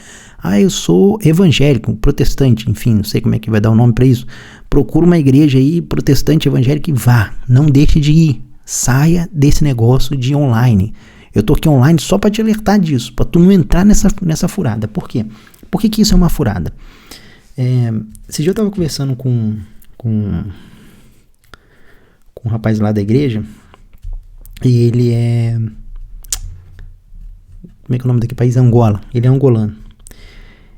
Eu sou evangélico, protestante, enfim, não sei como é que vai dar o nome para isso. Procura uma igreja aí, protestante, evangélica e vá. Não deixe de ir. Saia desse negócio de online. Eu tô aqui online só para te alertar disso, para tu não entrar nessa furada. Por quê? Por que isso é uma furada? Esse dia eu tava conversando com um rapaz lá da igreja, e ele como é que é o nome daquele país? Angola. Ele é angolano.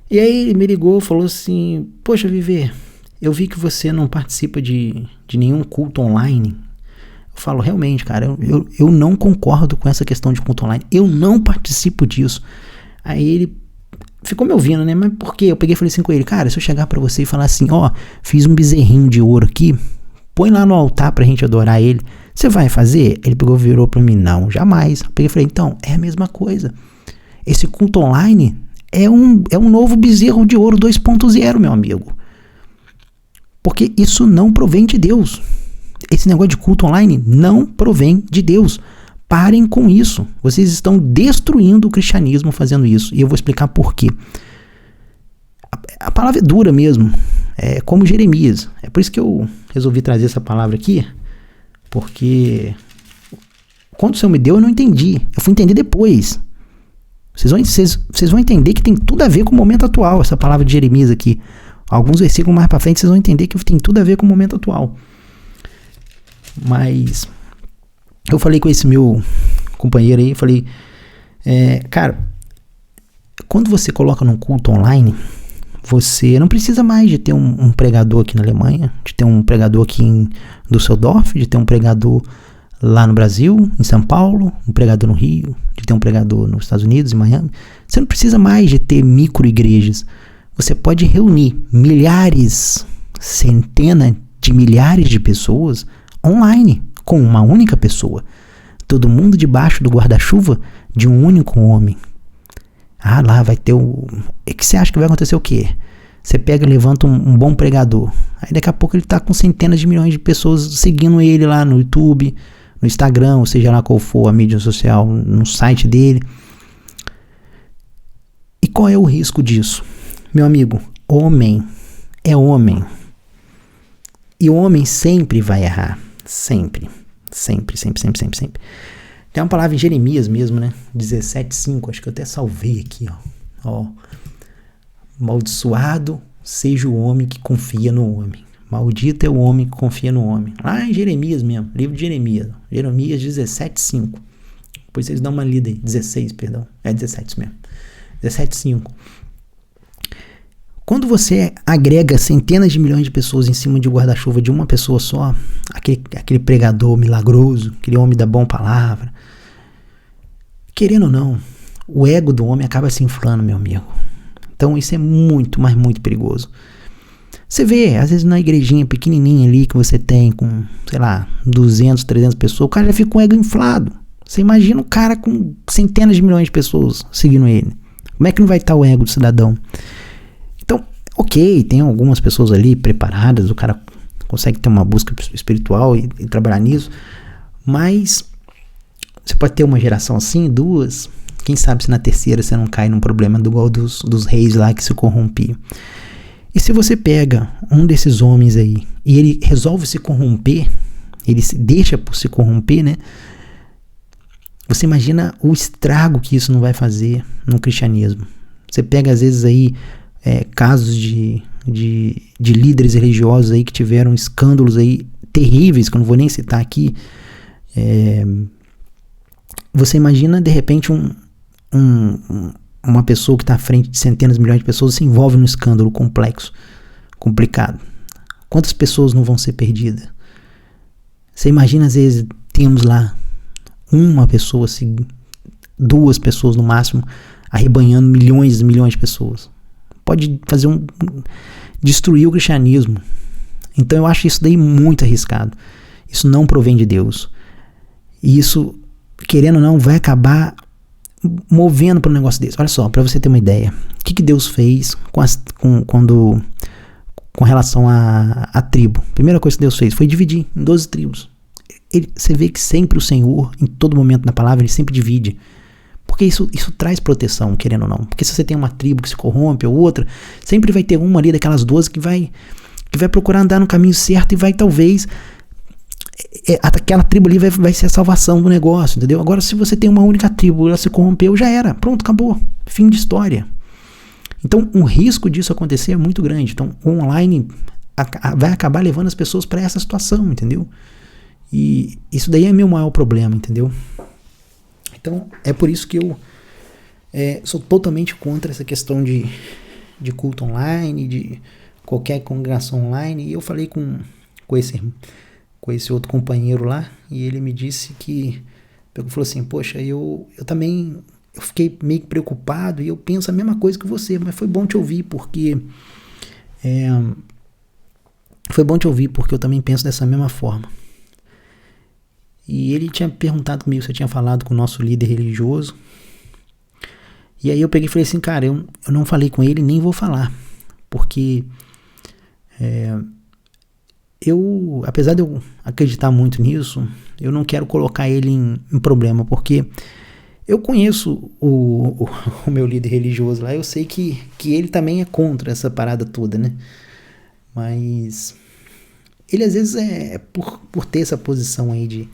E aí ele me ligou e falou assim: poxa, Viver, eu vi que você não participa de nenhum culto online. Eu falo, realmente, cara, eu não concordo com essa questão de culto online. Eu não participo disso. Aí ele ficou me ouvindo, né? Mas por quê? Eu peguei e falei assim com ele: cara, se eu chegar pra você e falar assim, fiz um bezerrinho de ouro aqui, põe lá no altar pra gente adorar ele, você vai fazer? Ele pegou, virou pra mim: não, jamais. Eu peguei e falei: então, é a mesma coisa. Esse culto online é um novo bezerro de ouro 2.0, meu amigo. Porque isso não provém de Deus. Esse negócio de culto online não provém de Deus. Parem com isso. Vocês estão destruindo o cristianismo fazendo isso. E eu vou explicar por quê. A palavra é dura mesmo. É como Jeremias. É por isso que eu resolvi trazer essa palavra aqui. Porque quando o Senhor me deu, eu não entendi. Eu fui entender depois. Vocês vão entender que tem tudo a ver com o momento atual. Essa palavra de Jeremias aqui. Alguns versículos mais para frente, vocês vão entender que tem tudo a ver com o momento atual. Mas eu falei com esse meu companheiro aí, falei, cara, quando você coloca num culto online, você não precisa mais de ter um pregador aqui na Alemanha, de ter um pregador aqui em Düsseldorf, de ter um pregador lá no Brasil, em São Paulo, um pregador no Rio, de ter um pregador nos Estados Unidos, em Miami. Você não precisa mais de ter micro-igrejas. Você pode reunir milhares, centenas de milhares de pessoas online, com uma única pessoa. Todo mundo debaixo do guarda-chuva de um único homem. Lá vai ter o que você acha que vai acontecer o quê? Você pega e levanta um bom pregador. Aí daqui a pouco ele tá com centenas de milhões de pessoas seguindo ele lá no YouTube, no Instagram, ou seja lá qual for a mídia social, no site dele. E qual é o risco disso? Meu amigo, homem é homem. E o homem sempre vai errar. Sempre. Sempre. Tem uma palavra em Jeremias mesmo, né? 17:5, acho que eu até salvei aqui, ó. Amaldiçoado seja o homem que confia no homem. Maldito é o homem que confia no homem. Lá em Jeremias mesmo, livro de Jeremias. Jeremias 17:5. Depois vocês dão uma lida aí. 16, perdão. 17 mesmo. 17:5. Quando você agrega centenas de milhões de pessoas em cima de um guarda-chuva de uma pessoa só, aquele pregador milagroso, aquele homem da boa palavra, querendo ou não, o ego do homem acaba se inflando, meu amigo. Então isso é muito, mas muito perigoso. Você vê, às vezes na igrejinha pequenininha ali que você tem com, sei lá, 200, 300 pessoas, o cara já fica com o ego inflado. Você imagina o cara com centenas de milhões de pessoas seguindo ele. Como é que não vai estar o ego do cidadão? Então, ok, tem algumas pessoas ali preparadas, o cara consegue ter uma busca espiritual e trabalhar nisso, mas você pode ter uma geração assim, duas, quem sabe se na terceira você não cai num problema igual dos reis lá que se corrompiam. E se você pega um desses homens aí e ele resolve se corromper, ele se deixa por se corromper, né? Você imagina o estrago que isso não vai fazer no cristianismo. Você pega às vezes aí casos de líderes religiosos aí que tiveram escândalos aí terríveis, que eu não vou nem citar aqui. Você imagina de repente uma pessoa que está à frente de centenas de milhões de pessoas se envolve num escândalo complexo, complicado. Quantas pessoas não vão ser perdidas? Você imagina, às vezes, temos lá uma pessoa, duas pessoas no máximo, arrebanhando milhões e milhões de pessoas. Pode fazer destruir o cristianismo. Então eu acho isso daí muito arriscado. Isso não provém de Deus. E isso, querendo ou não, vai acabar movendo para um negócio desse. Olha só, para você ter uma ideia. O que Deus fez com relação à tribo? A primeira coisa que Deus fez foi dividir em 12 tribos. Você vê que sempre o Senhor, em todo momento na palavra, ele sempre divide. Porque isso traz proteção, querendo ou não. Porque se você tem uma tribo que se corrompe ou outra, sempre vai ter uma ali daquelas 12 que vai procurar andar no caminho certo e vai talvez... aquela tribo ali vai ser a salvação do negócio, entendeu? Agora, se você tem uma única tribo, ela se corrompeu, já era. Pronto, acabou. Fim de história. Então, o risco disso acontecer é muito grande. Então, o online vai acabar levando as pessoas para essa situação, entendeu? E isso daí é meu maior problema, entendeu? Então, é por isso que eu sou totalmente contra essa questão de culto online, de qualquer congregação online. E eu falei com esse outro companheiro lá, e ele me disse que... Ele falou assim, poxa, eu também... Eu fiquei meio preocupado e eu penso a mesma coisa que você, mas foi bom te ouvir, porque... Foi bom te ouvir, porque eu também penso dessa mesma forma. E ele tinha perguntado comigo se eu tinha falado com o nosso líder religioso. E aí eu peguei e falei assim, cara, eu não falei com ele, nem vou falar. Porque apesar de eu acreditar muito nisso, eu não quero colocar ele em problema, porque eu conheço o meu líder religioso lá, eu sei que ele também é contra essa parada toda, né? Mas ele às vezes por ter essa posição aí de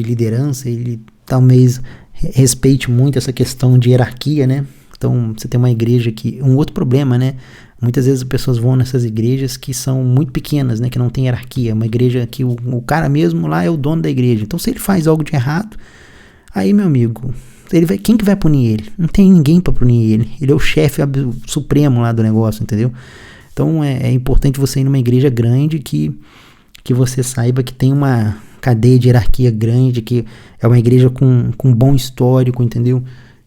liderança, ele talvez respeite muito essa questão de hierarquia, né? Então, você tem uma igreja que... Um outro problema, né? Muitas vezes as pessoas vão nessas igrejas que são muito pequenas, né? Que não tem hierarquia. Uma igreja que o cara mesmo lá é o dono da igreja. Então, se ele faz algo de errado, aí, meu amigo, quem que vai punir ele? Não tem ninguém para punir ele. Ele é o chefe supremo lá do negócio, entendeu? Então, é importante você ir numa igreja grande que você saiba que tem uma cadeia de hierarquia grande, que é uma igreja com bom histórico, entendeu?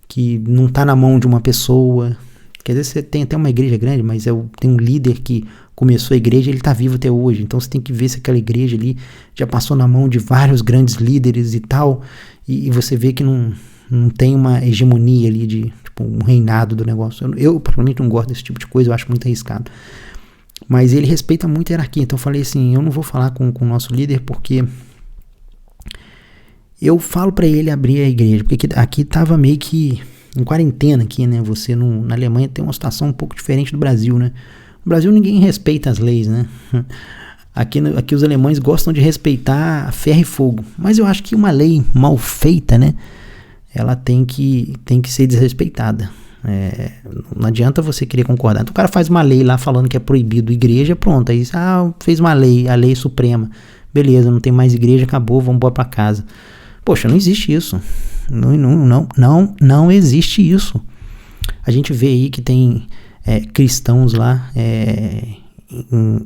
Que não tá na mão de uma pessoa. Quer dizer, você tem até uma igreja grande, mas tem um líder que começou a igreja e ele tá vivo até hoje. Então você tem que ver se aquela igreja ali já passou na mão de vários grandes líderes e tal, e você vê que não tem uma hegemonia ali de tipo, um reinado do negócio. Eu particularmente não gosto desse tipo de coisa, eu acho muito arriscado. Mas ele respeita muito a hierarquia. Então eu falei assim, eu não vou falar com o nosso líder porque... Eu falo pra ele abrir a igreja, porque aqui tava meio que em quarentena aqui, né? Você na Alemanha tem uma situação um pouco diferente do Brasil, né? No Brasil ninguém respeita as leis, né? Aqui os alemães gostam de respeitar a ferro e fogo, mas eu acho que uma lei mal feita, né? Ela tem que ser desrespeitada. Não adianta você querer concordar. Então o cara faz uma lei lá falando que é proibido igreja, pronto, aí fez uma lei, a lei suprema. Beleza, não tem mais igreja, acabou, vamos embora pra casa. Poxa, não existe isso. Não existe isso. A gente vê aí que tem cristãos lá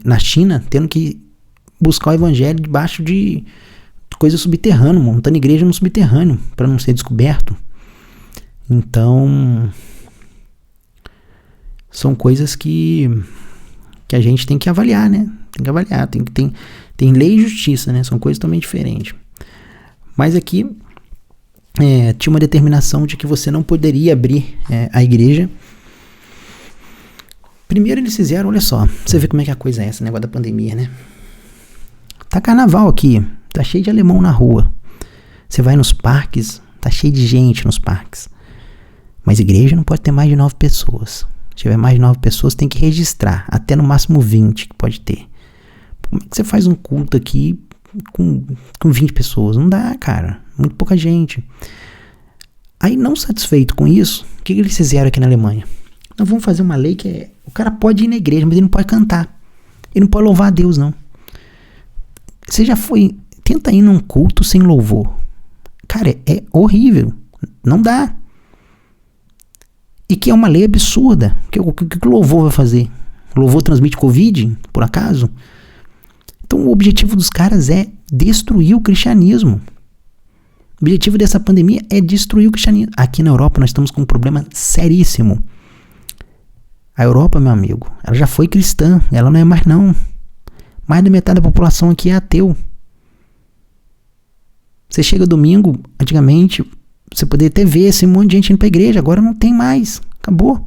na China tendo que buscar o evangelho debaixo de coisa subterrânea, montando igreja no subterrâneo para não ser descoberto. Então, são coisas que a gente tem que avaliar, né? Tem que avaliar. Tem lei e justiça, né? São coisas totalmente diferentes. Mas aqui tinha uma determinação de que você não poderia abrir a igreja. Primeiro eles fizeram, olha só, você vê como é que a coisa é essa, negócio da pandemia, né? Tá carnaval aqui, tá cheio de alemão na rua. Você vai nos parques, tá cheio de gente nos parques. Mas igreja não pode ter mais de 9 pessoas. Se tiver mais de 9 pessoas, tem que registrar, até no máximo 20 que pode ter. Como é que você faz um culto aqui com 20 pessoas? Não dá, cara. Muito pouca gente. Aí, não satisfeito com isso, o que eles fizeram aqui na Alemanha? Nós vamos fazer uma lei que o cara pode ir na igreja, mas ele não pode cantar. Ele não pode louvar a Deus, não. Você já foi... Tenta ir num culto sem louvor. Cara, é horrível. Não dá. E que é uma lei absurda. O que o louvor vai fazer? O louvor transmite Covid, por acaso? Então Então o objetivo dos caras é destruir o cristianismo. O objetivo dessa pandemia é destruir o cristianismo. Aqui na Europa nós estamos com um problema seríssimo. A Europa, meu amigo, ela já foi cristã, ela não é mais não. Mais da metade da população aqui é ateu. Você chega domingo, antigamente, você poderia até ver esse monte de gente indo pra igreja, agora não tem mais, acabou.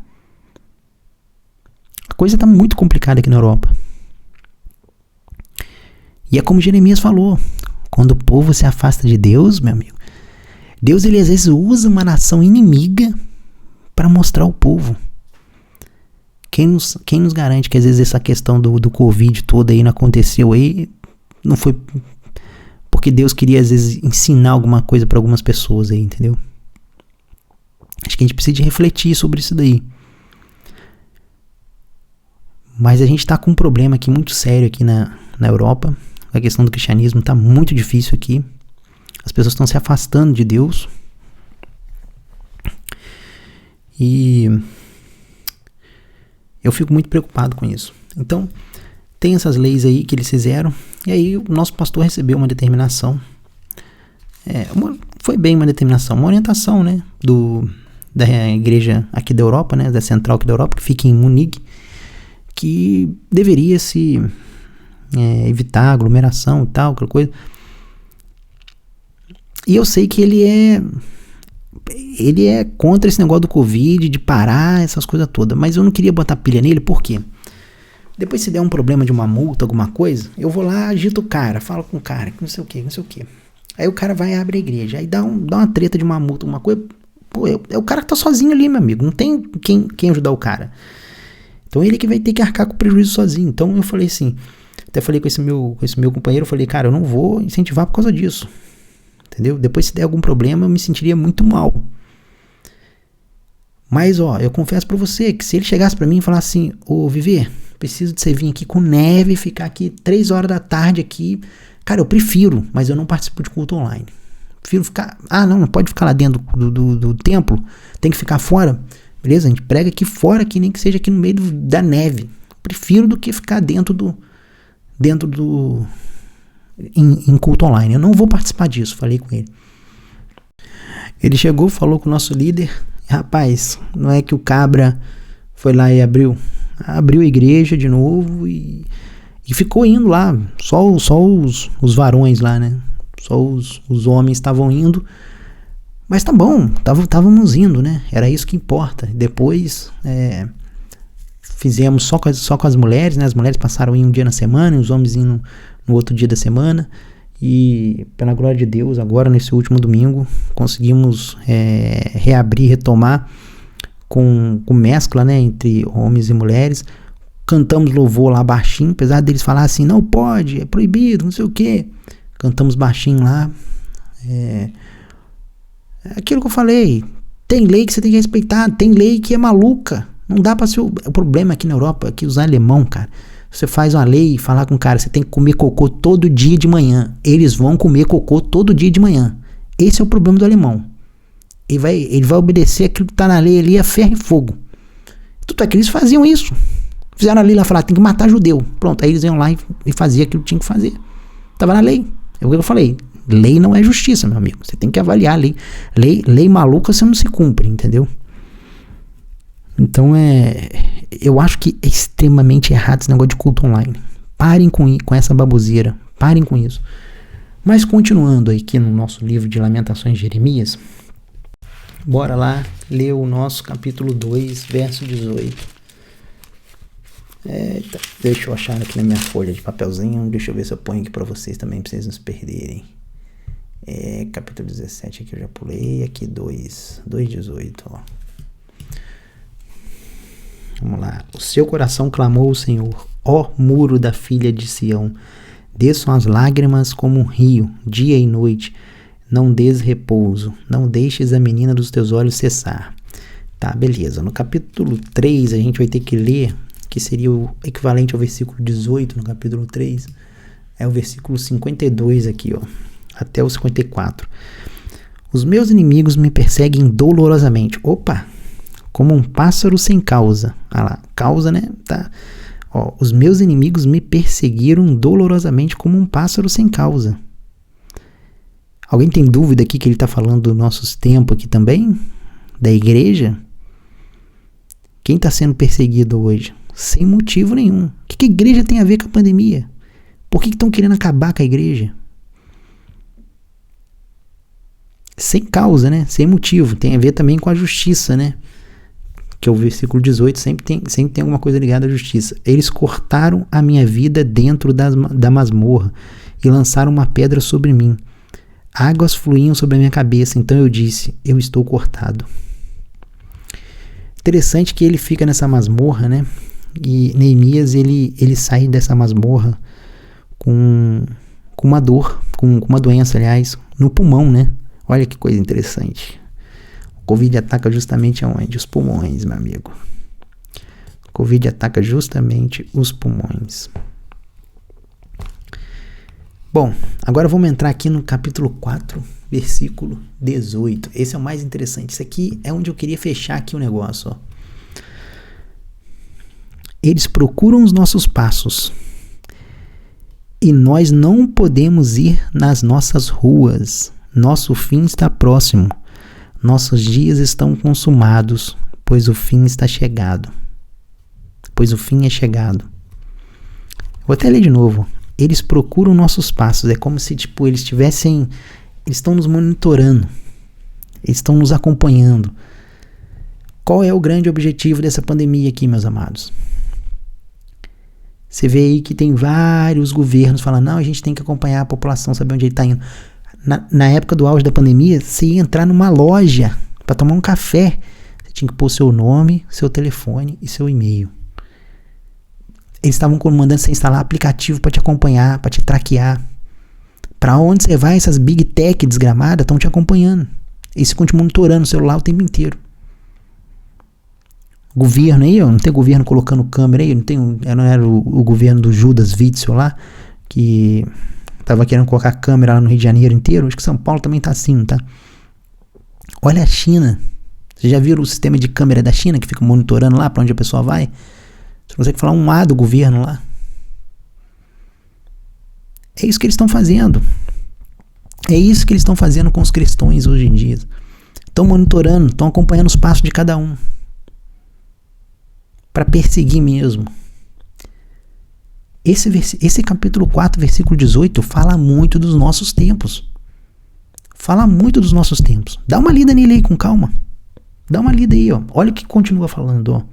A coisa está muito complicada aqui na Europa. E é como Jeremias falou, quando o povo se afasta de Deus, meu amigo, Deus ele às vezes usa uma nação inimiga para mostrar ao povo. Quem nos garante que às vezes essa questão do Covid toda aí não aconteceu aí, não foi porque Deus queria às vezes ensinar alguma coisa para algumas pessoas aí, entendeu? Acho que a gente precisa de refletir sobre isso daí. Mas a gente está com um problema aqui muito sério aqui na Europa. A questão do cristianismo está muito difícil aqui. As pessoas estão se afastando de Deus. E eu fico muito preocupado com isso. Então, tem essas leis aí que eles fizeram. E aí o nosso pastor recebeu uma determinação. Foi bem uma determinação, uma orientação, né? Da igreja aqui da Europa, né? Da central aqui da Europa, que fica em Munique. Que deveria se evitar aglomeração e tal, aquela coisa. E eu sei que ele é contra esse negócio do Covid, de parar essas coisas todas. Mas eu não queria botar pilha nele, por quê? Depois se der um problema de uma multa, alguma coisa, eu vou lá, agito o cara, falo com o cara, que não sei o que, não sei o que. Aí o cara vai e abre a igreja, aí dá uma treta de uma multa, alguma coisa. Pô, é o cara que tá sozinho ali, meu amigo, não tem quem ajudar o cara. Então ele que vai ter que arcar com o prejuízo sozinho. Então eu falei assim, até falei com esse meu companheiro, eu falei, cara, eu não vou incentivar por causa disso. Entendeu? Depois se der algum problema, eu me sentiria muito mal. Mas, eu confesso pra você que se ele chegasse pra mim e falasse assim, ô Viver, preciso de você vir aqui com neve, ficar aqui 3 horas da tarde aqui. Cara, eu prefiro, mas eu não participo de culto online. Prefiro ficar, não pode ficar lá dentro do templo, tem que ficar fora. Beleza? A gente prega aqui fora, que nem que seja aqui no meio da neve. Prefiro do que ficar em culto online. Eu não vou participar disso, falei com ele. Ele chegou, falou com o nosso líder. Rapaz, não é que o cabra foi lá e abriu a igreja de novo e ficou indo lá. Só os varões lá, né? Só os homens estavam indo. Mas tá bom, estávamos indo, né? Era isso que importa. Depois fizemos só com as mulheres, né? As mulheres passaram um dia na semana e os homens indo no outro dia da semana. E pela glória de Deus, agora nesse último domingo, conseguimos retomar com mescla, né? Entre homens e mulheres. Cantamos louvor lá baixinho, apesar deles falar assim, não pode, é proibido, não sei o que. Cantamos baixinho lá. Aquilo que eu falei, tem lei que você tem que respeitar, tem lei que é maluca, não dá pra ser o problema aqui na Europa, aqui usar alemão, cara, você faz uma lei e falar com o cara, você tem que comer cocô todo dia de manhã, eles vão comer cocô todo dia de manhã, esse é o problema do alemão, ele vai obedecer aquilo que tá na lei ali a ferro e fogo. Tudo é que eles faziam isso, fizeram a lei lá, falaram, tem que matar judeu, pronto, aí eles iam lá e faziam aquilo que tinha que fazer, tava na lei, é o que eu falei. Lei não é justiça, meu amigo. Você tem que avaliar a lei. Lei maluca você não se cumpre, entendeu? Então eu acho que é extremamente errado esse negócio de culto online. Parem com essa baboseira. Parem com isso. Mas continuando aqui no nosso livro de Lamentações de Jeremias, bora lá ler o nosso capítulo 2, verso 18. Deixa eu achar aqui na minha folha de papelzinho. Deixa eu ver se eu ponho aqui pra vocês também, pra vocês não se perderem. Capítulo 17 aqui eu já pulei. Aqui 2:18, ó. Vamos lá. O seu coração clamou ao Senhor, ó muro da filha de Sião. Desçam as lágrimas como um rio, dia e noite. Não des repouso, não deixes a menina dos teus olhos cessar. Tá, beleza. No capítulo 3 a gente vai ter que ler, que seria o equivalente ao versículo 18 no capítulo 3. É o versículo 52 aqui, ó. Até o 54. Os meus inimigos me perseguem dolorosamente. Opa! Como um pássaro sem causa. Ah lá, causa, né? Tá. Ó, os meus inimigos me perseguiram dolorosamente como um pássaro sem causa. Alguém tem dúvida aqui que ele está falando dos nossos tempos aqui também? Da igreja? Quem está sendo perseguido hoje? Sem motivo nenhum. O que a igreja tem a ver com a pandemia? Por que estão querendo acabar com a igreja? Sem causa, né? Sem motivo. Tem a ver também com a justiça, né? Que é o versículo 18, sempre tem alguma coisa ligada à justiça. Eles cortaram a minha vida dentro da masmorra e lançaram uma pedra sobre mim. Águas fluíam sobre a minha cabeça, então eu disse, eu estou cortado. Interessante que ele fica nessa masmorra, né? E Neemias, ele sai dessa masmorra com uma dor, com uma doença, aliás, no pulmão, né? Olha que coisa interessante. O Covid ataca justamente aonde? Os pulmões, meu amigo. O Covid ataca justamente os pulmões. Bom, agora vamos entrar aqui no capítulo 4, versículo 18. Esse é o mais interessante. Isso aqui é onde eu queria fechar aqui o negócio. Ó. Eles procuram os nossos passos e nós não podemos ir nas nossas ruas. Nosso fim está próximo. Nossos dias estão consumados, pois o fim está chegado. Pois o fim é chegado. Vou até ler de novo. Eles procuram nossos passos. É como se eles tivessem... Eles estão nos monitorando. Eles estão nos acompanhando. Qual é o grande objetivo dessa pandemia aqui, meus amados? Você vê aí que tem vários governos falando, não, a gente tem que acompanhar a população, saber onde ele está indo. Na época do auge da pandemia, você ia entrar numa loja para tomar um café. Você tinha que pôr seu nome, seu telefone e seu e-mail. Eles estavam mandando você instalar aplicativo para te acompanhar, para te traquear. Para onde você vai, essas big tech desgramadas estão te acompanhando. Eles ficam te monitorando no celular o tempo inteiro. Governo aí, ó, não tem governo colocando câmera aí, não era o governo do Judas Witzel lá, que tava querendo colocar câmera lá no Rio de Janeiro inteiro. Acho que São Paulo também tá assim, tá? Olha a China. Vocês já viram o sistema de câmera da China, que fica monitorando lá para onde a pessoa vai? Você consegue falar um A do governo lá. É isso que eles estão fazendo. É isso que eles estão fazendo com os cristãos hoje em dia. Estão monitorando, estão acompanhando os passos de cada um. Para perseguir mesmo. Esse capítulo 4, versículo 18, fala muito dos nossos tempos. Fala muito dos nossos tempos. Dá uma lida nele aí com calma. Dá uma lida aí, ó. Olha o que continua falando, ó.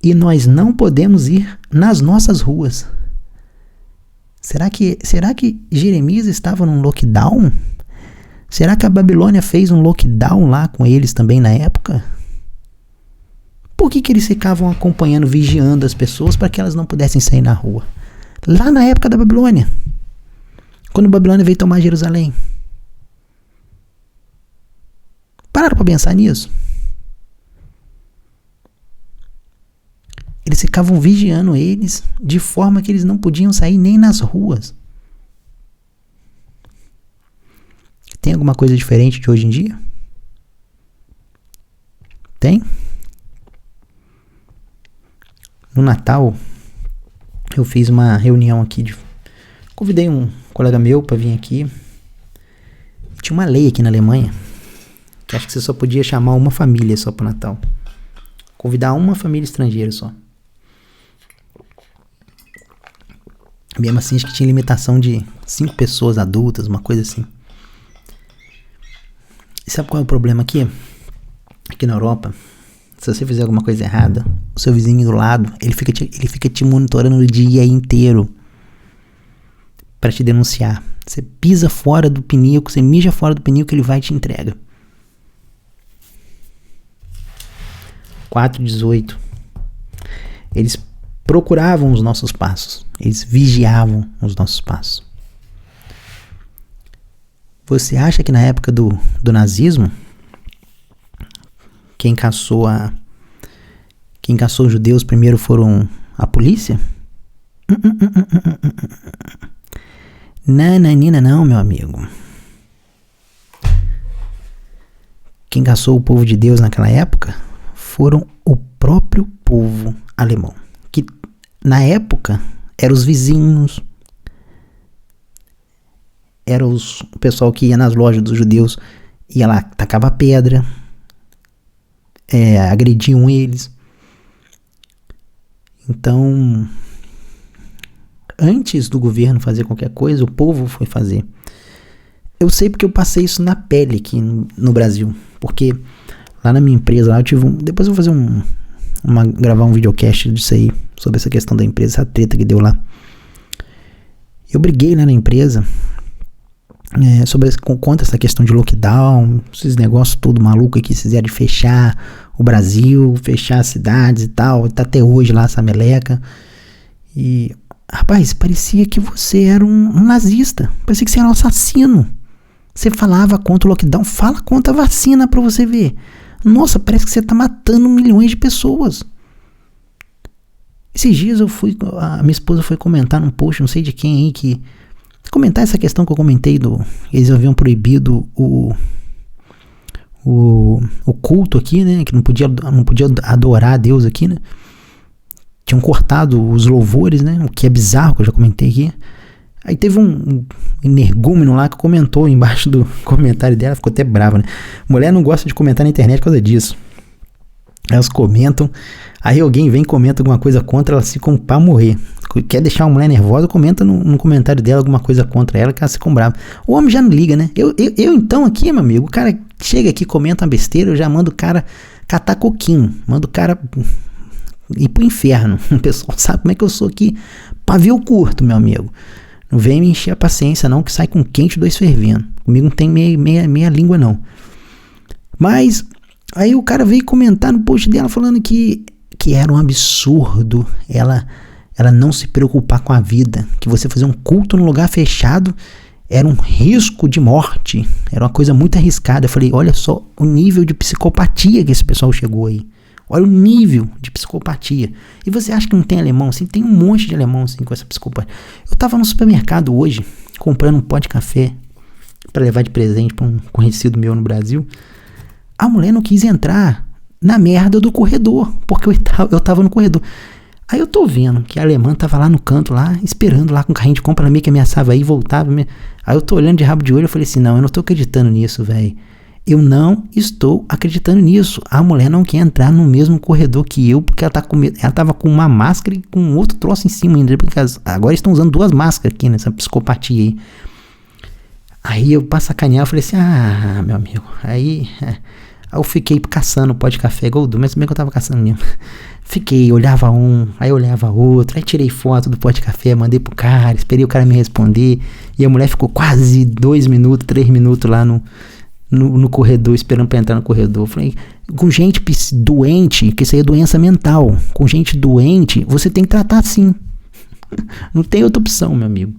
E nós não podemos ir nas nossas ruas. Será que Jeremias estava num lockdown? Será que a Babilônia fez um lockdown lá com eles também na época? Por que eles ficavam acompanhando, vigiando as pessoas para que elas não pudessem sair na rua? Lá na época da Babilônia. Quando a Babilônia veio tomar Jerusalém. Pararam para pensar nisso? Eles ficavam vigiando eles de forma que eles não podiam sair nem nas ruas. Tem alguma coisa diferente de hoje em dia? Tem? No Natal, eu fiz uma reunião aqui. Convidei um colega meu para vir aqui. Tinha uma lei aqui na Alemanha que acho que você só podia chamar uma família só para o Natal. Convidar uma família estrangeira só. Mesmo assim, acho que tinha limitação de 5 pessoas adultas, uma coisa assim. E sabe qual é o problema aqui? Aqui na Europa, se você fizer alguma coisa errada, o seu vizinho do lado, ele fica te monitorando o dia inteiro para te denunciar. Você pisa fora do pinico, você mija fora do pinico, ele vai e te entrega. 4:18. Eles procuravam os nossos passos. Eles vigiavam os nossos passos. Você acha que na época do nazismo, quem caçou os judeus primeiro foram a polícia? Não, meu amigo. Quem caçou o povo de Deus naquela época foram o próprio povo alemão. na época, eram os vizinhos, era o pessoal que ia nas lojas dos judeus, ia lá, tacava pedra, agrediam eles. Então, antes do governo fazer qualquer coisa, o povo foi fazer. Eu sei porque eu passei isso na pele aqui no Brasil, porque lá na minha empresa, lá eu tive depois eu vou fazer gravar um videocast disso aí, sobre essa questão da empresa, essa treta que deu lá. Eu briguei lá na empresa contra essa questão de lockdown, esses negócios tudo maluco que fizeram de fechar o Brasil, fechar as cidades e tal, tá até hoje lá essa meleca. E, rapaz, parecia que você era um nazista, parecia que você era um assassino. Você falava contra o lockdown, fala contra a vacina pra você ver. Nossa, parece que você tá matando milhões de pessoas. Esses dias a minha esposa foi comentar num post, não sei de quem aí, comentar essa questão que eu comentei eles haviam proibido o culto aqui, né, que não podia adorar a Deus aqui, né, tinham cortado os louvores, né, o que é bizarro, que eu já comentei aqui. Aí teve um energúmeno lá que comentou embaixo do comentário dela, ficou até brava, né, mulher não gosta de comentar na internet por causa disso. Elas comentam, aí alguém vem e comenta alguma coisa contra, elas ficam pra morrer. Quer deixar uma mulher nervosa, comenta no comentário dela alguma coisa contra ela, que ela ficam brava. O homem já não liga, né? Eu então aqui, meu amigo, o cara chega aqui, comenta uma besteira, eu já mando o cara catar coquinho, mando o cara ir pro inferno. O pessoal sabe como é que eu sou aqui, pavio curto, meu amigo. Não vem me encher a paciência não, que sai com quente 2 fervendo. Comigo não tem meia língua não. Mas aí o cara veio comentar no post dela falando que era um absurdo ela não se preocupar com a vida, que você fazer um culto num lugar fechado era um risco de morte, era uma coisa muito arriscada. Eu falei, olha só o nível de psicopatia que esse pessoal chegou aí, olha o nível de psicopatia. E você acha que não tem alemão assim? Tem um monte de alemão assim com essa psicopatia. Eu tava no supermercado hoje comprando um pó de café para levar de presente para um conhecido meu no Brasil. A mulher não quis entrar na merda do corredor, porque eu tava no corredor. Aí eu tô vendo que a alemã tava lá no canto, lá, esperando lá com o carrinho de compra, ela meio que ameaçava aí, voltava. Aí eu tô olhando de rabo de olho, eu falei assim, não, eu não tô acreditando nisso, velho. Eu não estou acreditando nisso. A mulher não quer entrar no mesmo corredor que eu, porque ela tá com medo. Ela tava com uma máscara e com outro troço em cima ainda, porque agora estão usando 2 máscaras aqui nessa psicopatia aí. Aí eu pra sacanear, eu falei assim, meu amigo, aí eu fiquei caçando pó de café igual o Du, mas bem que eu tava caçando mesmo. Fiquei, olhava aí olhava outro, aí tirei foto do pó de café, mandei pro cara, esperei o cara me responder, e a mulher ficou quase 2 minutos, 3 minutos lá no corredor, esperando pra entrar no corredor. Falei, com gente doente, que isso aí é doença mental, com gente doente, você tem que tratar assim. Não tem outra opção, meu amigo.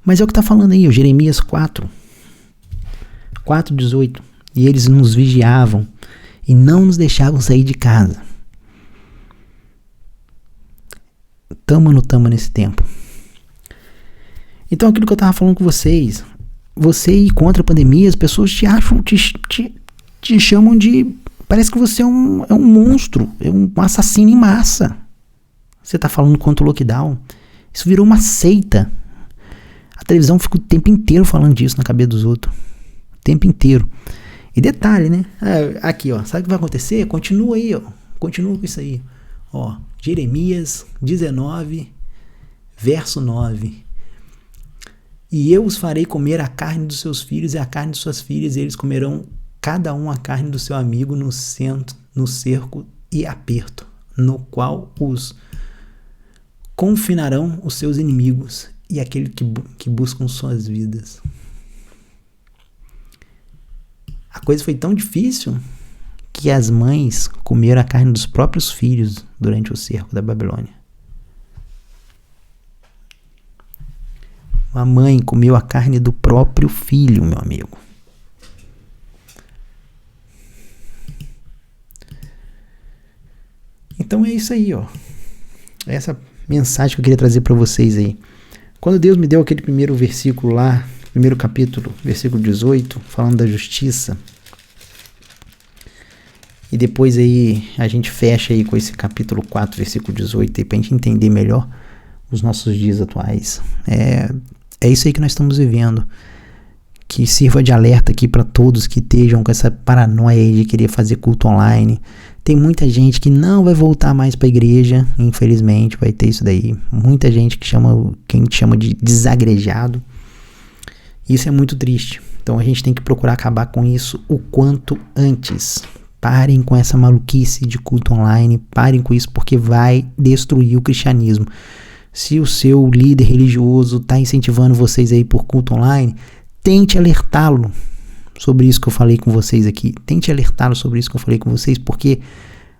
Mas é o que tá falando aí, o Jeremias 4:18. E eles nos vigiavam e não nos deixavam sair de casa. Tamo ou não tamo nesse tempo? Então aquilo que eu tava falando com vocês, você ir contra a pandemia, as pessoas te acham, te chamam de... Parece que você é um monstro, é um assassino em massa. Você tá falando contra o lockdown. Isso virou uma seita. A televisão fica o tempo inteiro falando disso na cabeça dos outros. O tempo inteiro. E detalhe, né? Aqui, ó. Sabe o que vai acontecer? Continua aí, ó. Continua com isso aí. Ó. Jeremias 19, verso 9. E eu os farei comer a carne dos seus filhos e a carne de suas filhas, e eles comerão cada um a carne do seu amigo no cerco e aperto, no qual os confinarão os seus inimigos e aquele que buscam suas vidas. A coisa foi tão difícil que as mães comeram a carne dos próprios filhos durante o cerco da Babilônia. Uma mãe comeu a carne do próprio filho, meu amigo. Então é isso aí, ó. Essa mensagem que eu queria trazer para vocês aí. Quando Deus me deu aquele primeiro versículo lá, primeiro capítulo, versículo 18, falando da justiça, E depois aí a gente fecha aí com esse capítulo 4, versículo 18 aí, pra gente entender melhor os nossos dias atuais. É isso aí que nós estamos vivendo. Que sirva de alerta aqui para todos que estejam com essa paranoia aí de querer fazer culto online. Tem muita gente que não vai voltar mais para a igreja, infelizmente vai ter isso daí. Muita gente que a gente chama de desagrejado. Isso é muito triste. Então a gente tem que procurar acabar com isso o quanto antes. Parem com essa maluquice de culto online, parem com isso porque vai destruir o cristianismo. Se o seu líder religioso está incentivando vocês aí por culto online, tente alertá-lo sobre isso que eu falei com vocês aqui. Tente alertá-lo sobre isso que eu falei com vocês, porque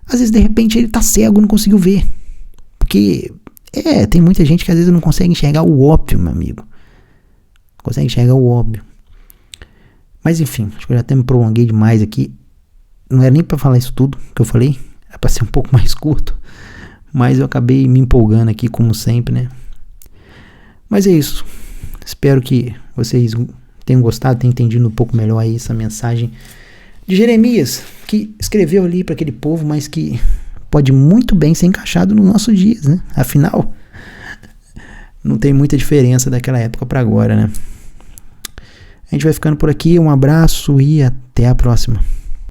às vezes de repente ele tá cego e não conseguiu ver. Porque tem muita gente que às vezes não consegue enxergar o óbvio, meu amigo. Não consegue enxergar o óbvio. Mas enfim, acho que eu já até me prolonguei demais aqui. Não era nem para falar isso tudo que eu falei, era para ser um pouco mais curto. Mas eu acabei me empolgando aqui, como sempre, né? Mas é isso. Espero que vocês tenham gostado, tenham entendido um pouco melhor aí essa mensagem de Jeremias, que escreveu ali para aquele povo, mas que pode muito bem ser encaixado nos nossos dias, né? Afinal, não tem muita diferença daquela época para agora, né? A gente vai ficando por aqui, um abraço e até a próxima.